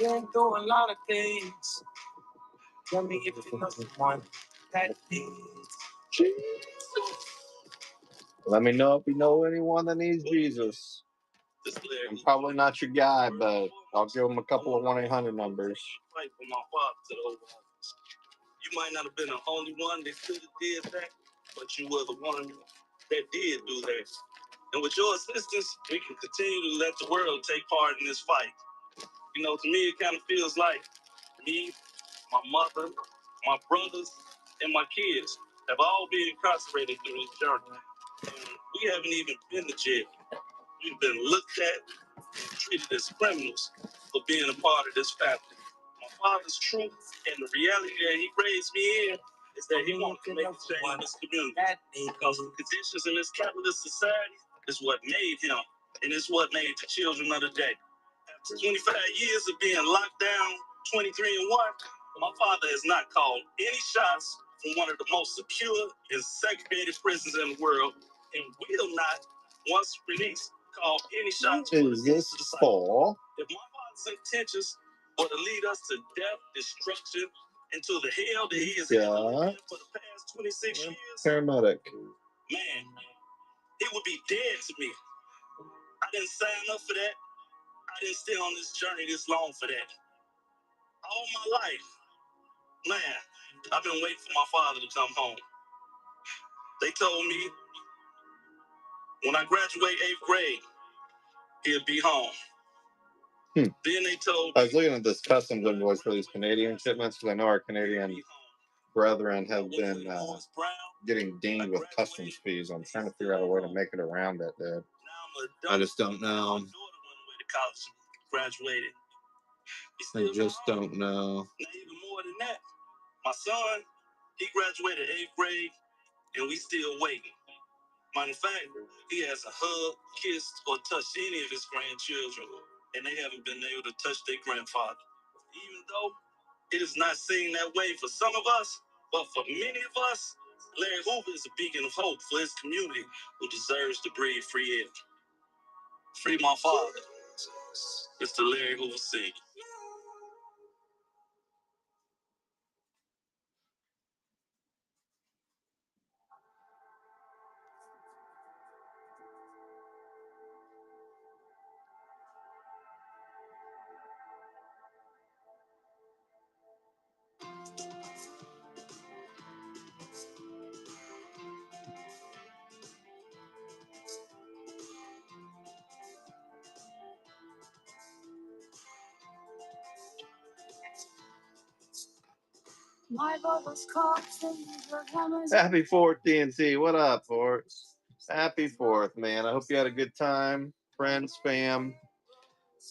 Speaker 3: You ain't doing a lot of things. Tell me if you know someone that needs.
Speaker 1: Let me know if you know anyone that needs Jesus. I'm probably not your guy, but I'll give them a couple of 1-800 numbers.
Speaker 3: You might not have been the only one that could have did that, but you were the one that did do that. And with your assistance, we can continue to let the world take part in this fight. You know, to me, it kind of feels like me, my mother, my brothers, and my kids have all been incarcerated through this journey. And we haven't even been to jail. We've been looked at and treated as criminals for being a part of this family. My father's truth and the reality that he raised me in is that he wants to make a change in this community. Because the conditions in this capitalist society is what made him, and it's what made the children of the day. After 25 years of being locked down, 23 and 1, my father has not called any shots from one of the most secure and segregated prisons in the world, and will not, once released, call any shots
Speaker 1: What is this for?
Speaker 3: If my father's intentions were to lead us to death, destruction, and to the hell that he has had for the past 26 years,
Speaker 1: Paramedic.
Speaker 3: man, it would be dead to me. I didn't sign up for that. I didn't stay on this journey this long for that. All my life, man, I've been waiting for my father to come home. They told me When I graduate 8th grade, he'll be home. Then they told
Speaker 1: I was looking at this customs invoice for these Canadian shipments because I know our Canadian brethren have been getting dinged with customs fees. I'm trying to figure out a way to make it around it, dude. I just don't know.
Speaker 3: Graduated.
Speaker 1: I just don't know.
Speaker 3: Even more than that, my son, he graduated 8th grade, and we still waiting. Matter of fact, he hasn't hugged, kissed, or touched any of his grandchildren, and they haven't been able to touch their grandfather. Even though it is not seen that way for some of us, but for many of us, Larry Hoover is a beacon of hope for his community who deserves to breathe free air. Free my father. It's the Larry Hoover sing.
Speaker 1: Happy 4th, DNC. What up, Forts? Happy 4th, man. I hope you had a good time. Friends, fam.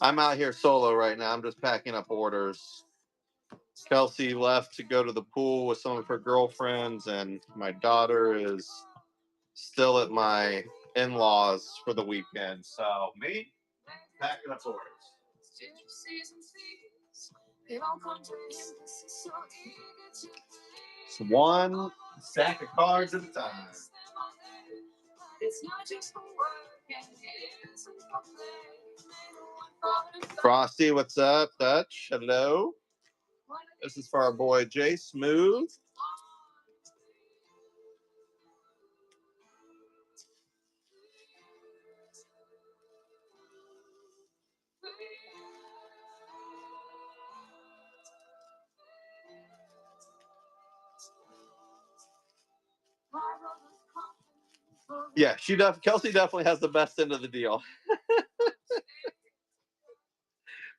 Speaker 1: I'm out here solo right now. I'm just packing up orders. Kelsey left to go to the pool with some of her girlfriends, and my daughter is still at my in-laws for the weekend. So, me, packing up orders. It's one stack of cards at a time. Frosty, what's up? Dutch, hello. This is for our boy Jay Smooth. Yeah, Kelsey definitely has the best end of the deal.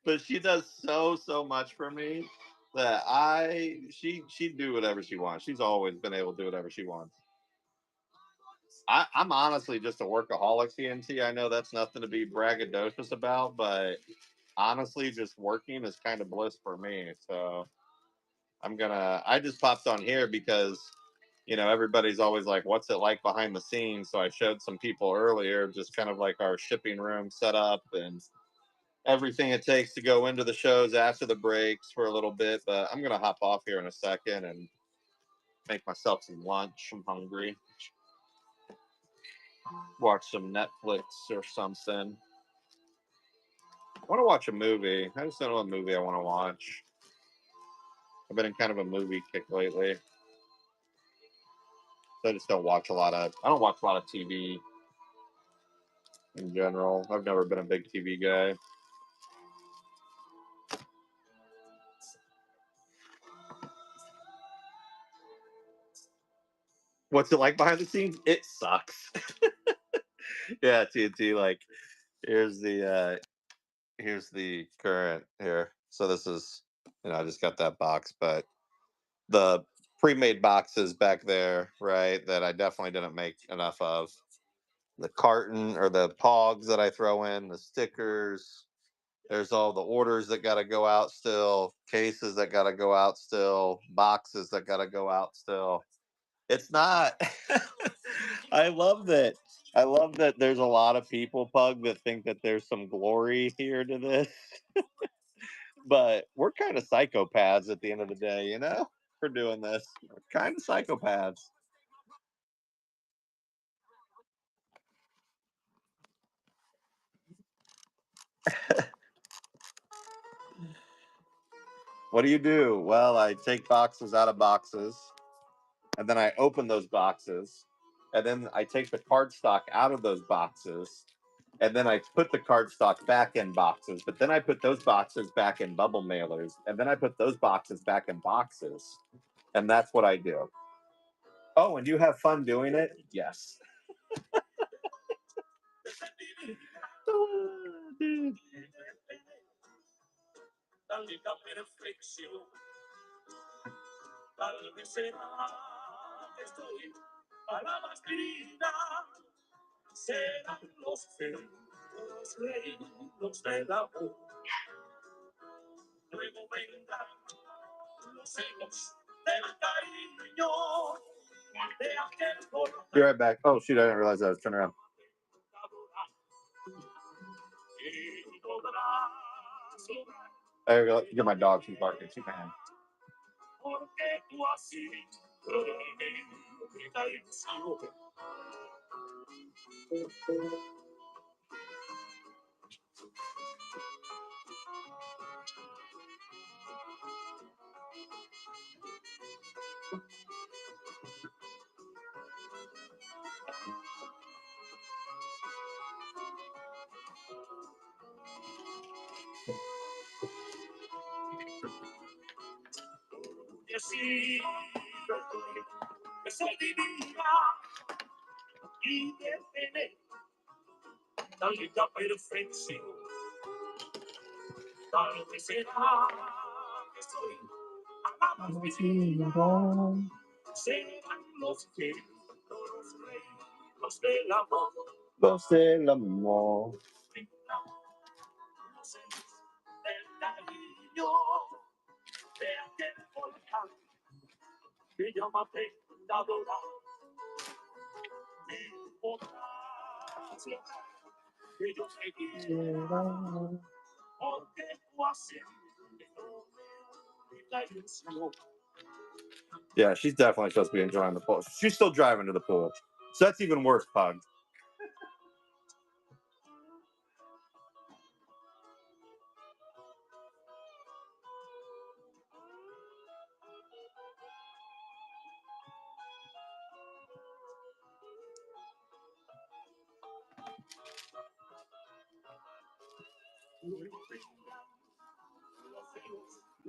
Speaker 1: But she does so much for me that she'd do whatever she wants. She's always been able to do whatever she wants. I'm honestly just a workaholic, TNT. I know that's nothing to be braggadocious about, but honestly, just working is kind of bliss for me. So I just popped on here because, everybody's always like, what's it like behind the scenes? So I showed some people earlier, just kind of like our shipping room set up and everything it takes to go into the shows after the breaks for a little bit. But I'm going to hop off here in a second and make myself some lunch. I'm hungry. Watch some Netflix or something. I want to watch a movie. I just don't know what movie I want to watch. I've been in kind of a movie kick lately. So I just don't watch I don't watch a lot of TV in general. I've never been a big TV guy. What's it like behind the scenes? It sucks. Yeah, TNT, like, here's the current here. So this is, I just got that box, but the pre-made boxes back there, right, that I definitely didn't make enough of. The carton or the pogs that I throw in, the stickers. There's all the orders that got to go out still, cases that got to go out still, boxes that got to go out still. It's not. I love that. I love that there's a lot of people, Pug, that think that there's some glory here to this. But we're kind of psychopaths at the end of the day, for doing this. We're kind of psychopaths. What do you do? Well, I take boxes out of boxes, and then I open those boxes, and then I take the cardstock out of those boxes, and then I put the cardstock back in boxes, but then I put those boxes back in bubble mailers, and then I put those boxes back in boxes, and that's what I do. Oh, and you have fun doing it? Yes. Dude. Be right back. Oh, shoot, I didn't realize I was turning around. There we go. Get my dog. She's barking. She can. Los del amor. Yeah, she's definitely supposed to be enjoying the pool. She's still driving to the pool. So that's even worse, Pug.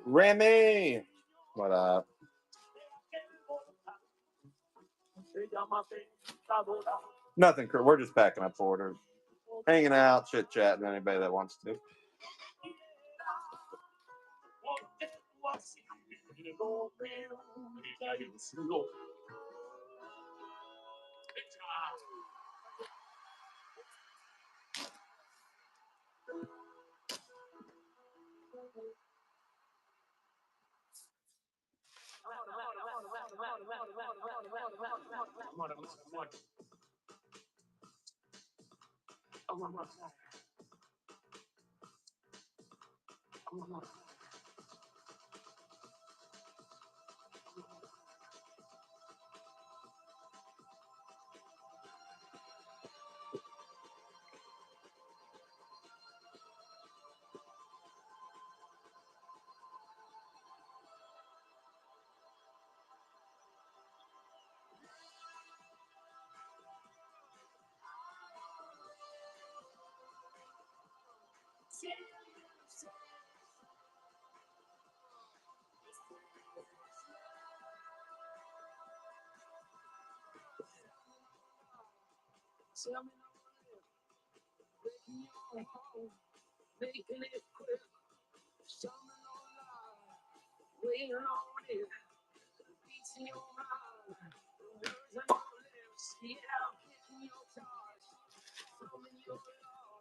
Speaker 1: Remy! What up? Nothing. We're just packing up orders. Hanging out, chit-chatting, anybody that wants to.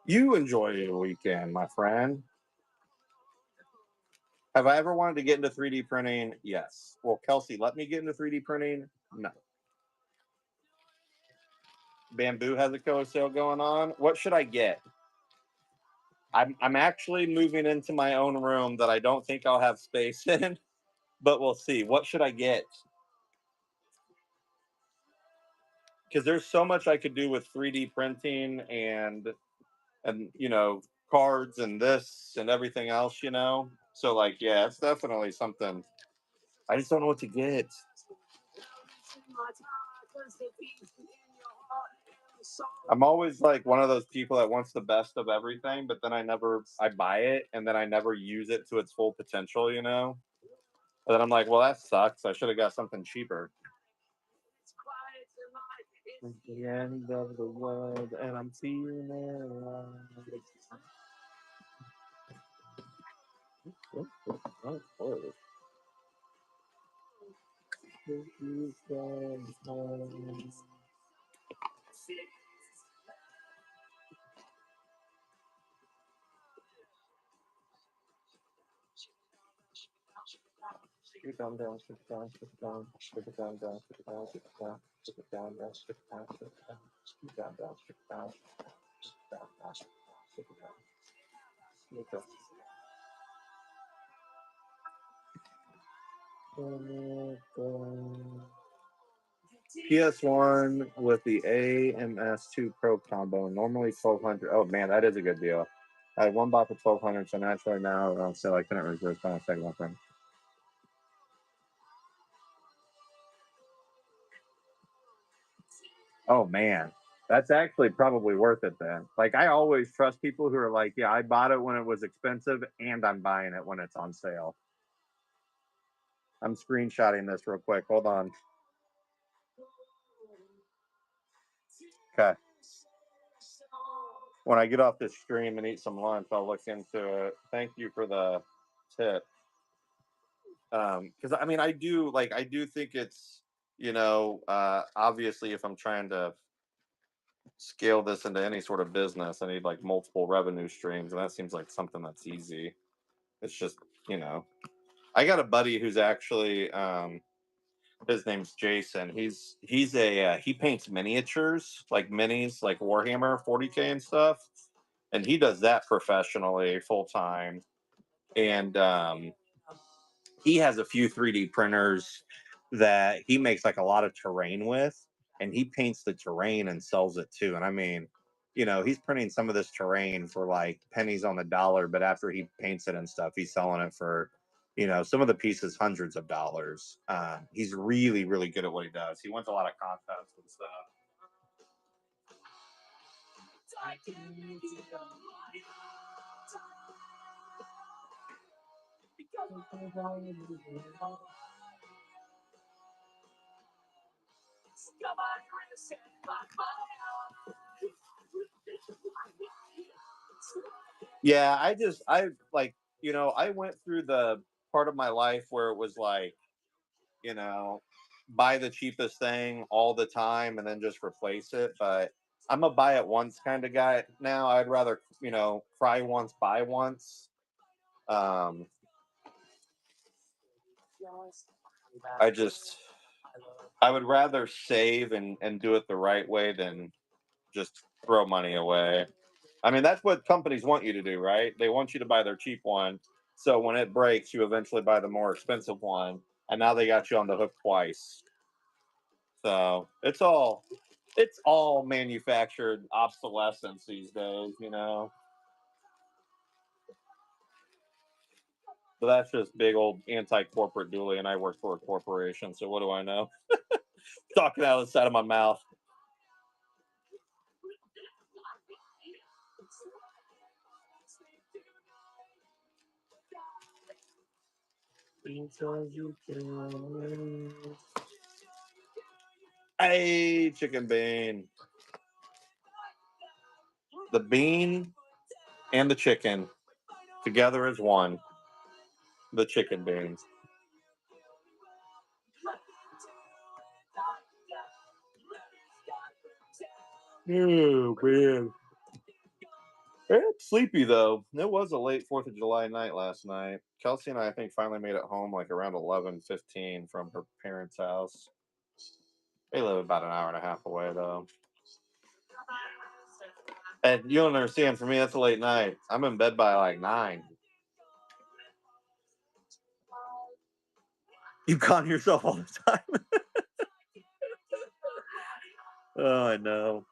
Speaker 1: You enjoy your weekend, my friend. Have I ever wanted to get into 3D printing? Yes. Well, Kelsey, let me get into 3D printing? No. Bamboo has a co-sale going on. What should I get? I'm actually moving into my own room that I don't think I'll have space in, but we'll see. What should I get? Because there's so much I could do with 3D printing and you know, cards and this and everything else, you know. So like, yeah, it's definitely something. I just don't know what to get. I'm always like one of those people that wants the best of everything, but then I buy it and then I never use it to its full potential, you know? And then I'm like, well, that sucks. I should have got something cheaper. It's the end of the world, and I'm feeling alive. Shoot down, down, shoot down, shoot down, shoot it down, down, shoot it down, shoot it down, shoot it down, down, shoot it down, shoot it down, shoot down, down, shoot it down, shoot it down, down, shoot it down, shoot it down. PS1 with the AMS2 Pro combo, normally 1200. Oh man, that is a good deal. I had one bought for 1200, so naturally now on sale I couldn't resist buying a second one from. Oh man, that's actually probably worth it then. Like I always trust people who are like, yeah, I bought it when it was expensive and I'm buying it when it's on sale. I'm screenshotting this real quick. Hold on. Okay. When I get off this stream and eat some lunch, I'll look into it. Thank you for the tip. Because I mean, I do think it's, obviously if I'm trying to scale this into any sort of business, I need like multiple revenue streams, and that seems like something that's easy. It's just, I got a buddy who's actually, his name's Jason. He paints miniatures, like minis, like Warhammer 40K and stuff, and he does that professionally full time. And he has a few 3D printers that he makes like a lot of terrain with, and he paints the terrain and sells it too. And I mean, he's printing some of this terrain for like pennies on the dollar, but after he paints it and stuff, he's selling it for, some of the pieces hundreds of dollars. He's really, really good at what he does. He wins a lot of contests and stuff. Yeah, I went through the part of my life where it was like, you know, buy the cheapest thing all the time and then just replace it. But I'm a buy it once kind of guy now. I'd rather, cry once, buy once. Um, I just, I would rather save and do it the right way than just throw money away. I mean, that's what companies want you to do, right? They want you to buy their cheap one. So when it breaks, you eventually buy the more expensive one. And now they got you on the hook twice. So it's all manufactured obsolescence these days. So that's just big old anti-corporate dually, and I work for a corporation, so what do I know? Talking out of the side of my mouth. Hey, chicken bean. The bean and the chicken together as one. The chicken beans. Oh man. It's sleepy though. It was a late 4th of July night last night. Kelsey and I think, finally made it home like around 11:15 from her parents' house. They live about an hour and a half away though. And you don't understand, for me, that's a late night. I'm in bed by like 9. You con yourself all the time. Oh, I know.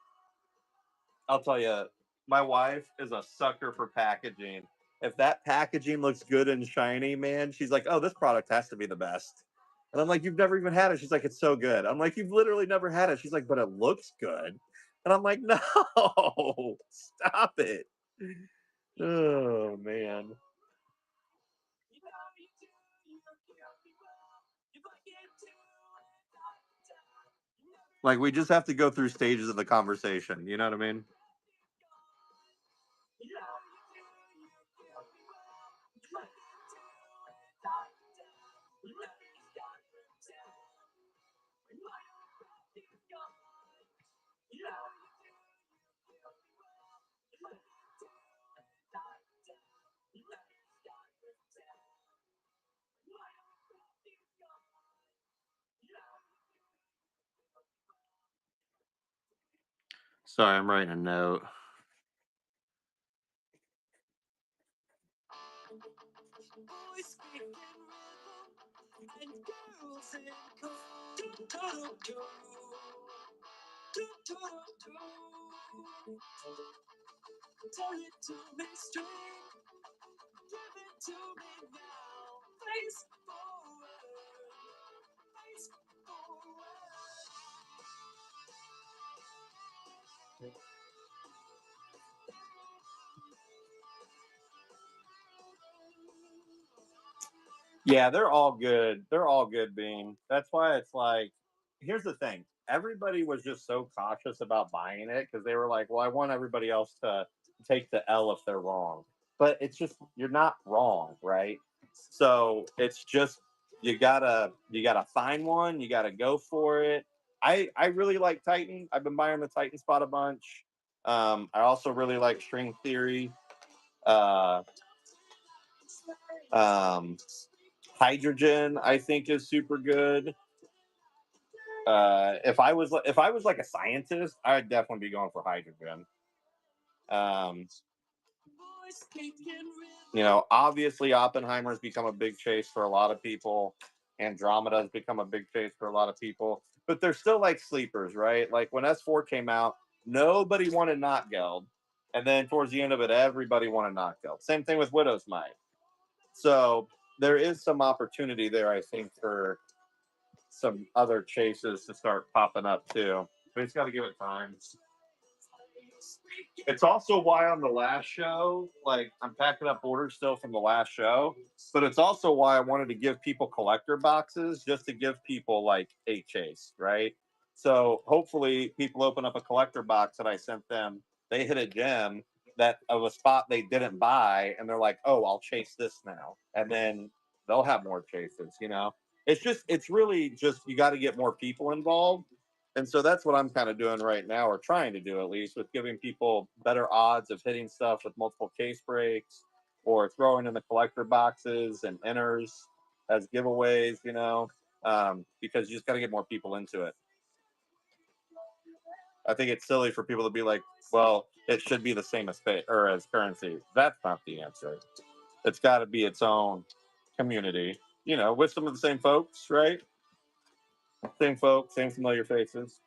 Speaker 1: I'll tell you, my wife is a sucker for packaging. If that packaging looks good and shiny, man, she's like, oh, this product has to be the best. And I'm like, you've never even had it. She's like, it's so good. I'm like, you've literally never had it. She's like, but it looks good. And I'm like, no, stop it. Oh, man. Like we just have to go through stages of the conversation. You know what I mean? Sorry, I'm writing a note. Yeah, they're all good. They're all good, Bean. That's why it's like, here's the thing. Everybody was just so cautious about buying it because they were like, well, I want everybody else to take the L if they're wrong. But it's just you're not wrong, right? So it's just you gotta find one, you gotta go for it. I really like Titan. I've been buying the Titan spot a bunch. I also really like string theory. Uh, um, Hydrogen, I think, is super good. If I was like a scientist, I'd definitely be going for hydrogen. Um, obviously Oppenheimer's become a big chase for a lot of people. Andromeda's become a big chase for a lot of people, but they're still like sleepers, right? Like when S4 came out, nobody wanted Not Geld, and then towards the end of it, everybody wanted Not Geld. Same thing with Widow's Might. So there is some opportunity there, I think, for some other chases to start popping up too. But it's got to give it time. It's also why on the last show, like I'm packing up orders still from the last show, but it's also why I wanted to give people collector boxes just to give people like a chase, right? So hopefully people open up a collector box that I sent them, they hit a gem that of a spot they didn't buy, and they're like, oh, I'll chase this now. And then they'll have more chases. It's really just you got to get more people involved, and so that's what I'm kind of doing right now, or trying to do at least, with giving people better odds of hitting stuff with multiple case breaks, or throwing in the collector boxes and inners as giveaways, because you just got to get more people into it. I think it's silly for people to be like, well, it should be the same as or as currency. That's not the answer. It's got to be its own community, with some of the same folks, right? Same folks, same familiar faces.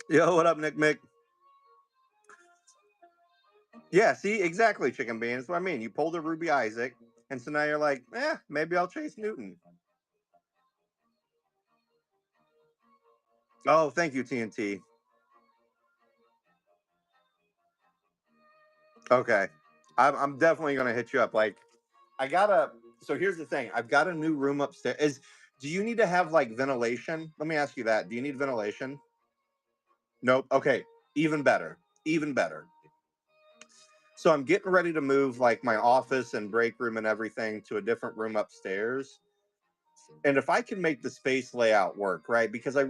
Speaker 1: Yo, what up, Nick Mick? Yeah, see, exactly, Chicken Bean. That's what I mean. You pulled a Ruby Isaac, and so now you're like, maybe I'll chase Newton. Oh, thank you, TNT. Okay. I'm definitely going to hit you up. Like, so here's the thing. I've got a new room upstairs. Do you need to have like ventilation? Let me ask you that. Do you need ventilation? Nope. Okay. Even better. Even better. So I'm getting ready to move like my office and break room and everything to a different room upstairs. And if I can make the space layout work, right? Because I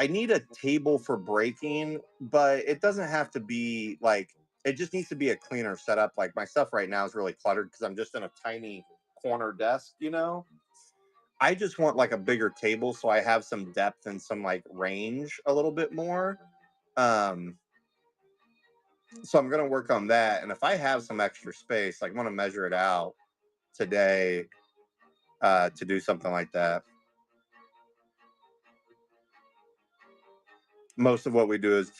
Speaker 1: need a table for breaking, but it doesn't have to be like, it just needs to be a cleaner setup. Like my stuff right now is really cluttered because I'm just in a tiny corner desk. I just want like a bigger table so I have some depth and some like range a little bit more. So I'm going to work on that. And if I have some extra space, like I want to measure it out today to do something like that. Most of what we do is,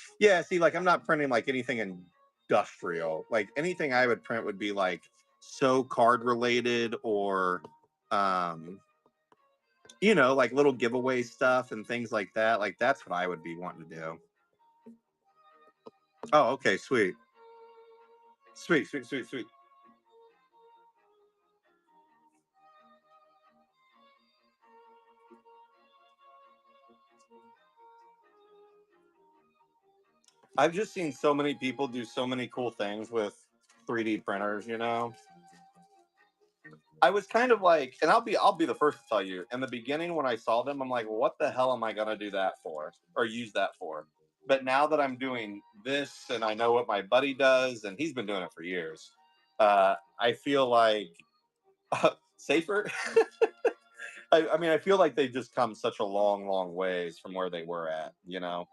Speaker 1: see, like I'm not printing like anything industrial. Like anything I would print would be like so card related or you know, like little giveaway stuff and things like that. Like that's what I would be wanting to do. Oh, okay, sweet. Sweet, sweet, sweet, sweet. I've just seen so many people do so many cool things with 3D printers, you know. I was kind of like, and I'll be the first to tell you, in the beginning when I saw them, I'm like, well, what the hell am I gonna do that for? Or use that for? But now that I'm doing this and I know what my buddy does, and he's been doing it for years, I feel like safer. I mean, I feel like they've just come such a long, long ways from where they were at, you know.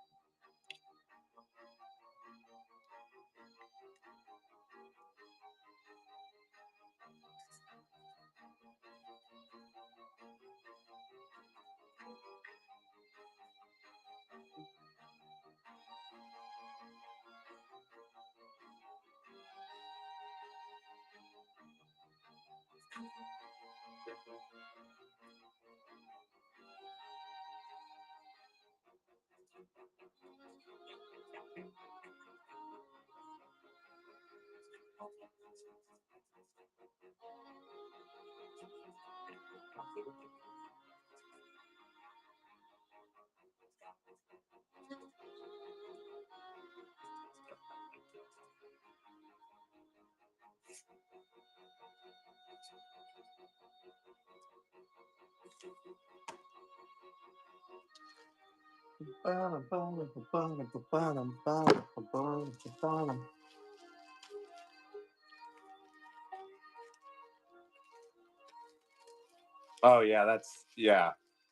Speaker 1: Oh yeah,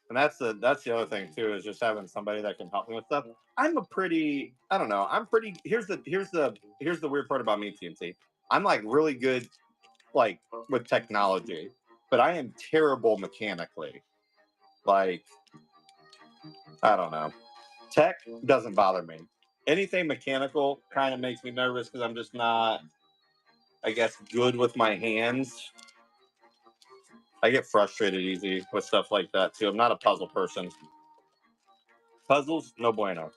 Speaker 1: and that's the other thing too is just having somebody that can help me with stuff. I'm a pretty, I don't know, I'm pretty. Here's the weird part about me, TNT. I'm like really good like with technology, but I am terrible mechanically. Like I don't know, tech doesn't bother me. Anything mechanical kind of makes me nervous because I'm just not, I guess, good with my hands. I get frustrated easy with stuff like that too. I'm not a puzzle person. Puzzles, no bueno.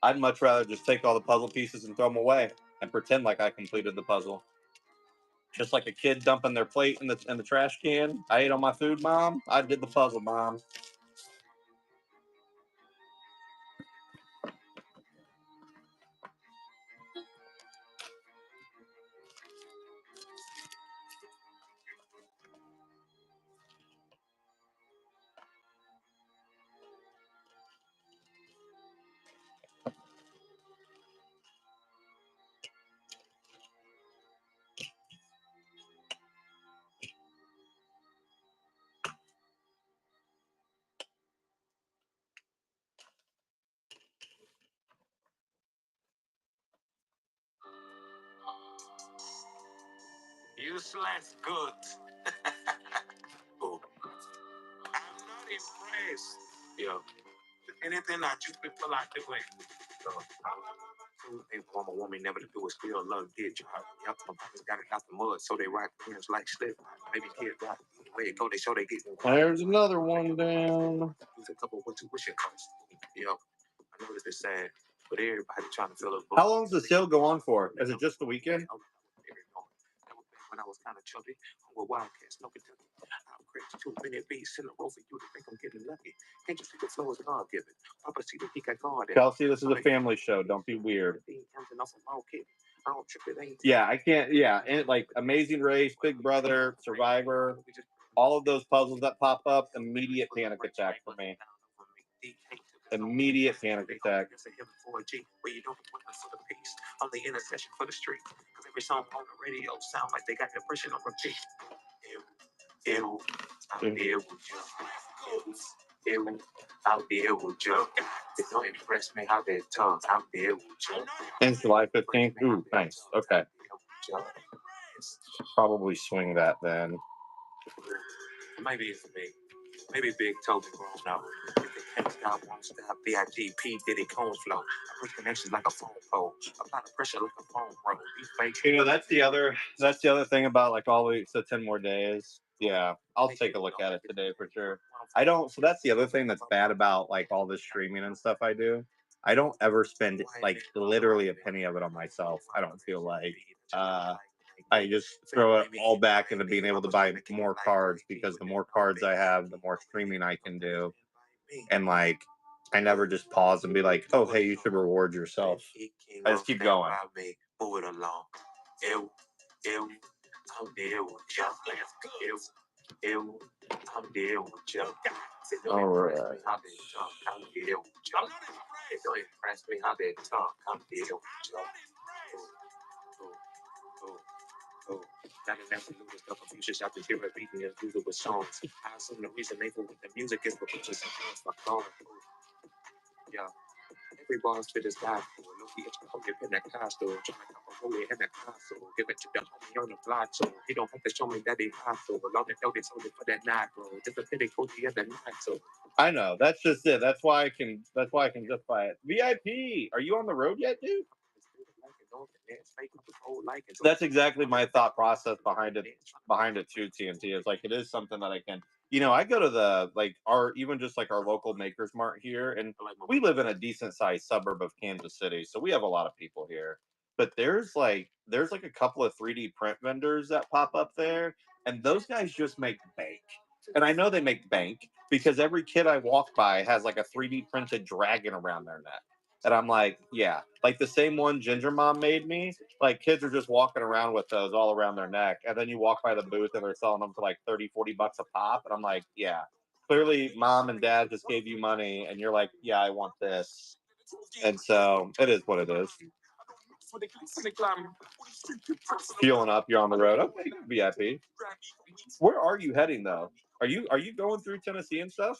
Speaker 1: I'd much rather just take all the puzzle pieces and throw them away and pretend like I completed the puzzle. Just like a kid dumping their plate in the trash can. I ate all my food, Mom. I did the puzzle, Mom.
Speaker 3: Useless good. Oh, I'm not impressed. Yo, anything that you people are doing. They want a woman never to do is feel love, get job. Y'all got it out the mud, so they rock hands like slip. Maybe kid rock. Way it go, they show they get.
Speaker 1: There's another one down.
Speaker 3: Use a couple what you wish it cost. Yo, I know this is sad, but everybody trying to fill a book.
Speaker 1: How long does the sale go on for? Is it just the weekend?
Speaker 3: When I was kind of chubby, with Wildcats, no Kentucky. I'm crazy, 2 minute beats in a row for you to think I'm getting lucky. Can't you see the flow is God given? Papa see that he got God.
Speaker 1: Kelsey, this is a family show. Don't be weird. Yeah, I can't. Yeah, and like Amazing Race, Big Brother, Survivor, all of those puzzles that pop up, immediate panic attack for me. Immediate panic attack.
Speaker 3: Where you don't want for the peace on the intercession for the street. Because every song on the radio sound like they got depression on repeat. Ew, out there with you. Ew, out there with you. They don't impress me how they talk out there with you.
Speaker 1: Since July 15th. Ooh, nice. Okay. Probably swing that then.
Speaker 3: Maybe it's me. Maybe Big Toby grown up. Stop, won't stop, VIP, Diddy, Cones flow. I push connections like a phone pole. Apply the pressure like a phone roll. Be fake.
Speaker 1: You know, that's the other thing about like all week, so 10 more days. Yeah, I'll take a look at it today for sure. I don't. So that's the other thing that's bad about like all this streaming and stuff I do. I don't ever spend like literally a penny of it on myself. I don't feel like. I just throw it all back into being able to buy more cards because the more cards I have, the more streaming I can do. And like, I never just pause and be like, "Oh, hey, you should reward yourself." I just keep going.
Speaker 3: Move it along. Ew, ew, I'm deal with you. Ew, ew, I'm deal with you.
Speaker 1: All right.
Speaker 3: I'm deal with you. Don't impress me. I'm dead talk. I'm deal with you. Oh, that is absolutely the Confucius out to hear a beat me and do with songs. I assume the reason they go with the music is because it's my phone. Yeah. Every boss fit is God for. No, he is the holy Pentecostal. Trying to come a holy in the castle. Give it to the homie on the block, so he don't have to show me that he hustle. Long as know they told it for that night, bro. Just a pity for the other night, so.
Speaker 1: I know. That's just it. That's why I can justify it. VIP, are you on the road yet, dude? That's exactly my thought process behind it too, TNT. Is like it is something that I can, I go to the like our even just like our local makers mart here, and we live in a decent sized suburb of Kansas City, so we have a lot of people here. But there's like a couple of 3D print vendors that pop up there, and those guys just make bank. And I know they make bank because every kid I walk by has like a 3D printed dragon around their neck. And I'm like, yeah, like the same one Ginger Mom made me. Like kids are just walking around with those all around their neck. And then you walk by the booth and they're selling them for like 30, $40 a pop. And I'm like, yeah, clearly mom and dad just gave you money and you're like, yeah, I want this. And so it is what it is. Fueling up, you're on the road. Okay, VIP. Where are you heading though? Are you going through Tennessee and stuff?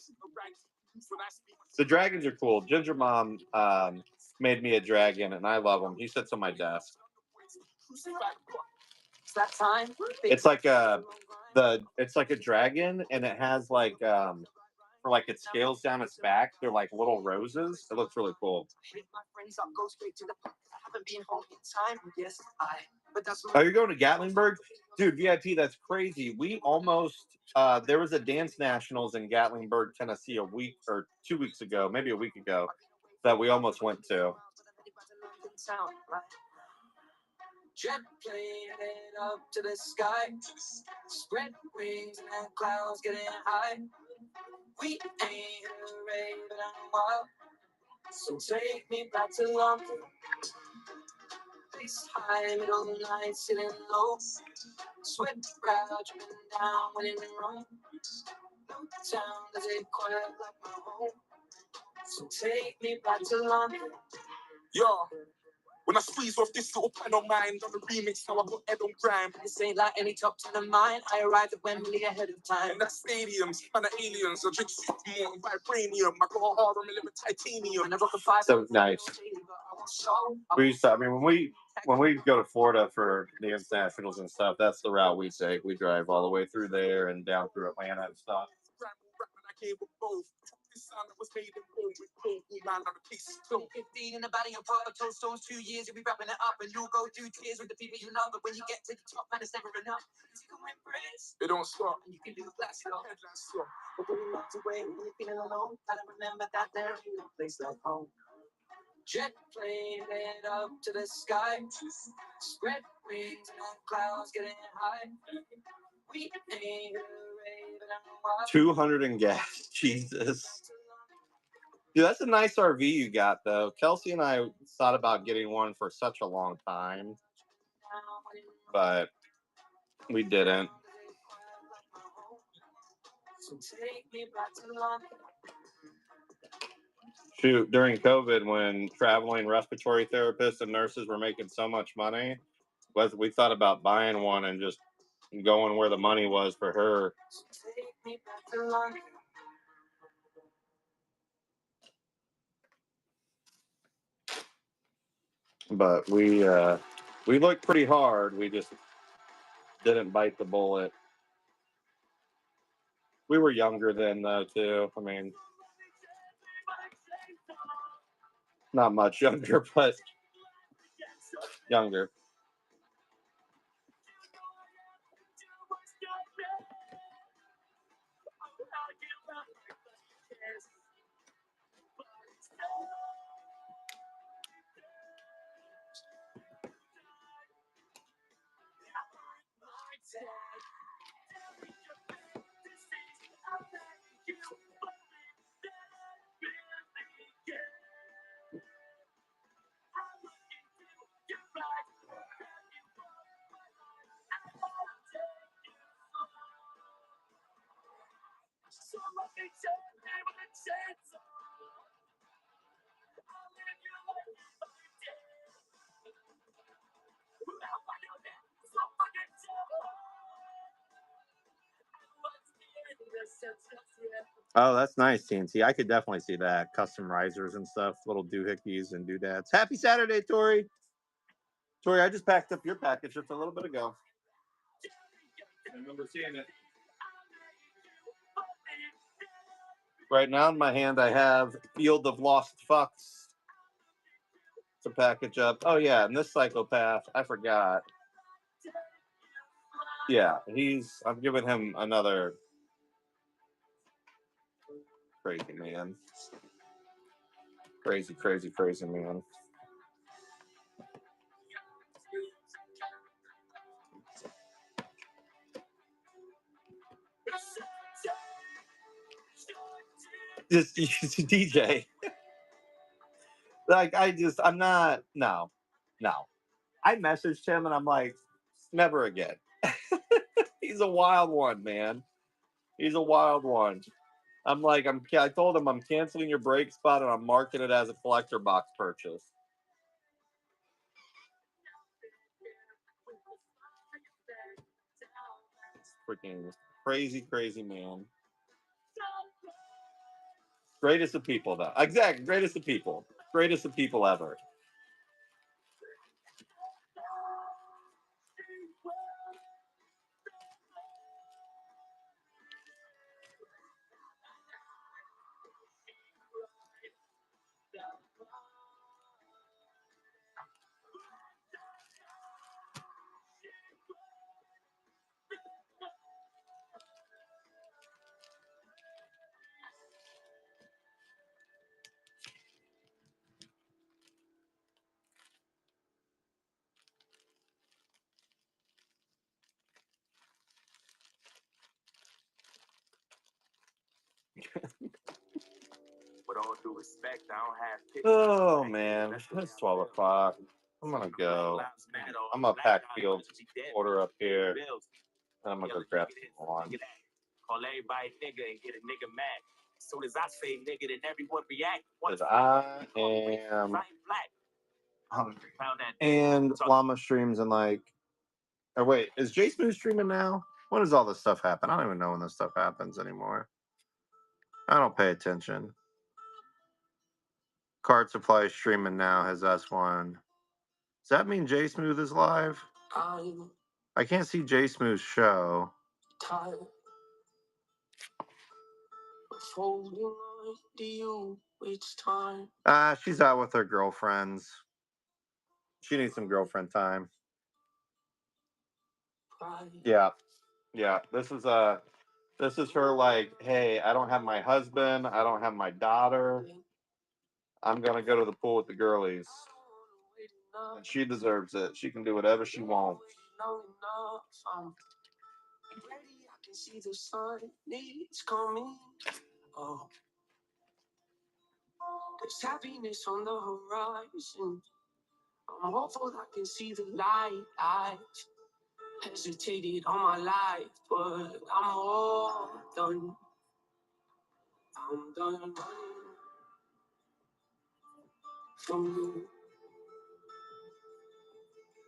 Speaker 1: The dragons are cool. Ginger Mom made me a dragon, and I love him. He sits on my desk. It's like it's like a dragon, and it has like for like it scales down its back. They're like little roses. It looks really cool. Oh, you're going to Gatlinburg? Dude, VIP, that's crazy. We almost there was a dance nationals in Gatlinburg, Tennessee a week or 2 weeks ago, maybe a week ago, that we almost went to. Jet plane up to the sky, spread wings and clouds getting high. We ain't raving a while, so take me back to London. Face high, middle of the night, sitting low. Sweat crowd dripping down when in Rome. No town does it quite like my home. So take me back to London. Yo, when I squeeze off this little pen of mine, on the remix, now I got head on grime. This ain't like any top 10 of mine. I arrived at Wembley ahead of time. And that stadiums, man of aliens, I drink super more vibranium. I got a hard on with titanium. And I rock a 5. So nice. We used to, I mean, when we go to Florida for the internationals and stuff, that's the route we take. We drive all the way through there and down through Atlanta and stuff. Was made in home with cold man on the piece. 15 in the body of part of Toadstones, 2 years, you'll be wrapping it up and you'll go through tears with the people you love. But when you get to the top, man, it's never enough. You can win praise. It don't stop. And you can do that stuff. But when you're locked away, when you're feeling alone, gotta remember that there ain't no place like home. Jet plane head up to the sky, spread wings and clouds getting high. We ain't raving a while. 200 in gas, Jesus. Dude, that's a nice RV you got, though. Kelsey and I thought about getting one for such a long time, but we didn't. Shoot, during COVID, when traveling respiratory therapists and nurses were making so much money, we thought about buying one and just going where the money was for her. But we looked pretty hard. We just didn't bite the bullet. We were younger then, though, too. I mean, Not much younger, but younger. Oh, that's nice, TNT. I could definitely see that. Custom risers and stuff, little doohickeys and doodads. Happy Saturday, Tori. Tori, I just packed up your package just a little bit ago. I remember seeing it. Right now in my hand, I have Field of Lost Fucks to package up. Oh, yeah, and this psychopath, I forgot. Yeah, I'm giving him another crazy man. Crazy, crazy, crazy man. Just DJ. Like, I'm not, no. I messaged him and I'm like, never again. He's a wild one, man. He's a wild one. I'm like, I told him I'm canceling your break spot and I'm marking it as a collector box purchase. Freaking crazy, crazy man. Greatest of people, though. Exactly. Greatest of people. Greatest of people ever.
Speaker 3: With all due respect, I don't have pictures.
Speaker 1: Oh, man. It's 12 o'clock. I'm going to go. I'm going to pack Field's order up here. And I'm going to go grab some lunch.
Speaker 3: Call everybody nigga and get a nigga mad. As soon as I say nigga, then everyone react.
Speaker 1: Because I am hungry. And Llama streams and like... Or wait, is J Smooth streaming now? When does all this stuff happen? I don't even know when this stuff happens anymore. I don't pay attention. Card Supply is streaming now, has S1. Does that mean J Smooth is live? I can't see J Smooth's show. She's out with her girlfriends. She needs some girlfriend time. Yeah. This is her like, hey, I don't have my husband, I don't have my daughter. I'm gonna go to the pool with the girlies. And she deserves it. She can do whatever she wants.
Speaker 3: can see the sun is coming. Oh, there's happiness on the horizon. I'm hopeful I can see the light. I've hesitated all my life, but I'm all done. I'm done running from you.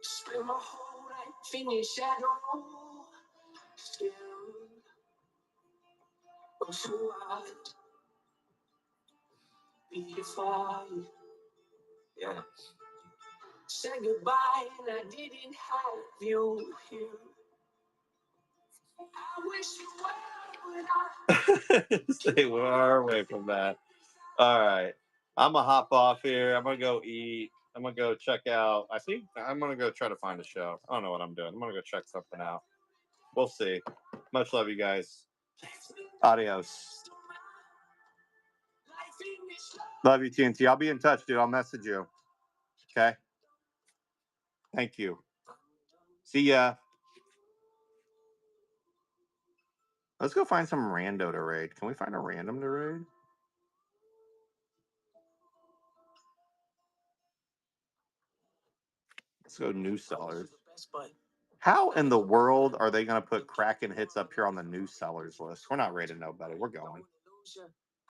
Speaker 3: Spend my whole life finish at all. Still, so I'd be if I said goodbye and I didn't have you here. I wish you well, but I
Speaker 1: Stay far away from that. All right. I'm gonna hop off here. I'm gonna go eat. I'm gonna go check out. I think I'm gonna go try to find a show. I don't know what I'm doing. I'm gonna go check something out. We'll see. Much love, you guys. Adios. Love you, TNT. I'll be in touch, dude. I'll message you. Okay. Thank you. See ya. Let's go find some rando to raid. Can we find a random to raid? Let's go new sellers. How in the world are they going to put Kraken hits up here on the new sellers list? We're not raiding nobody. We're going.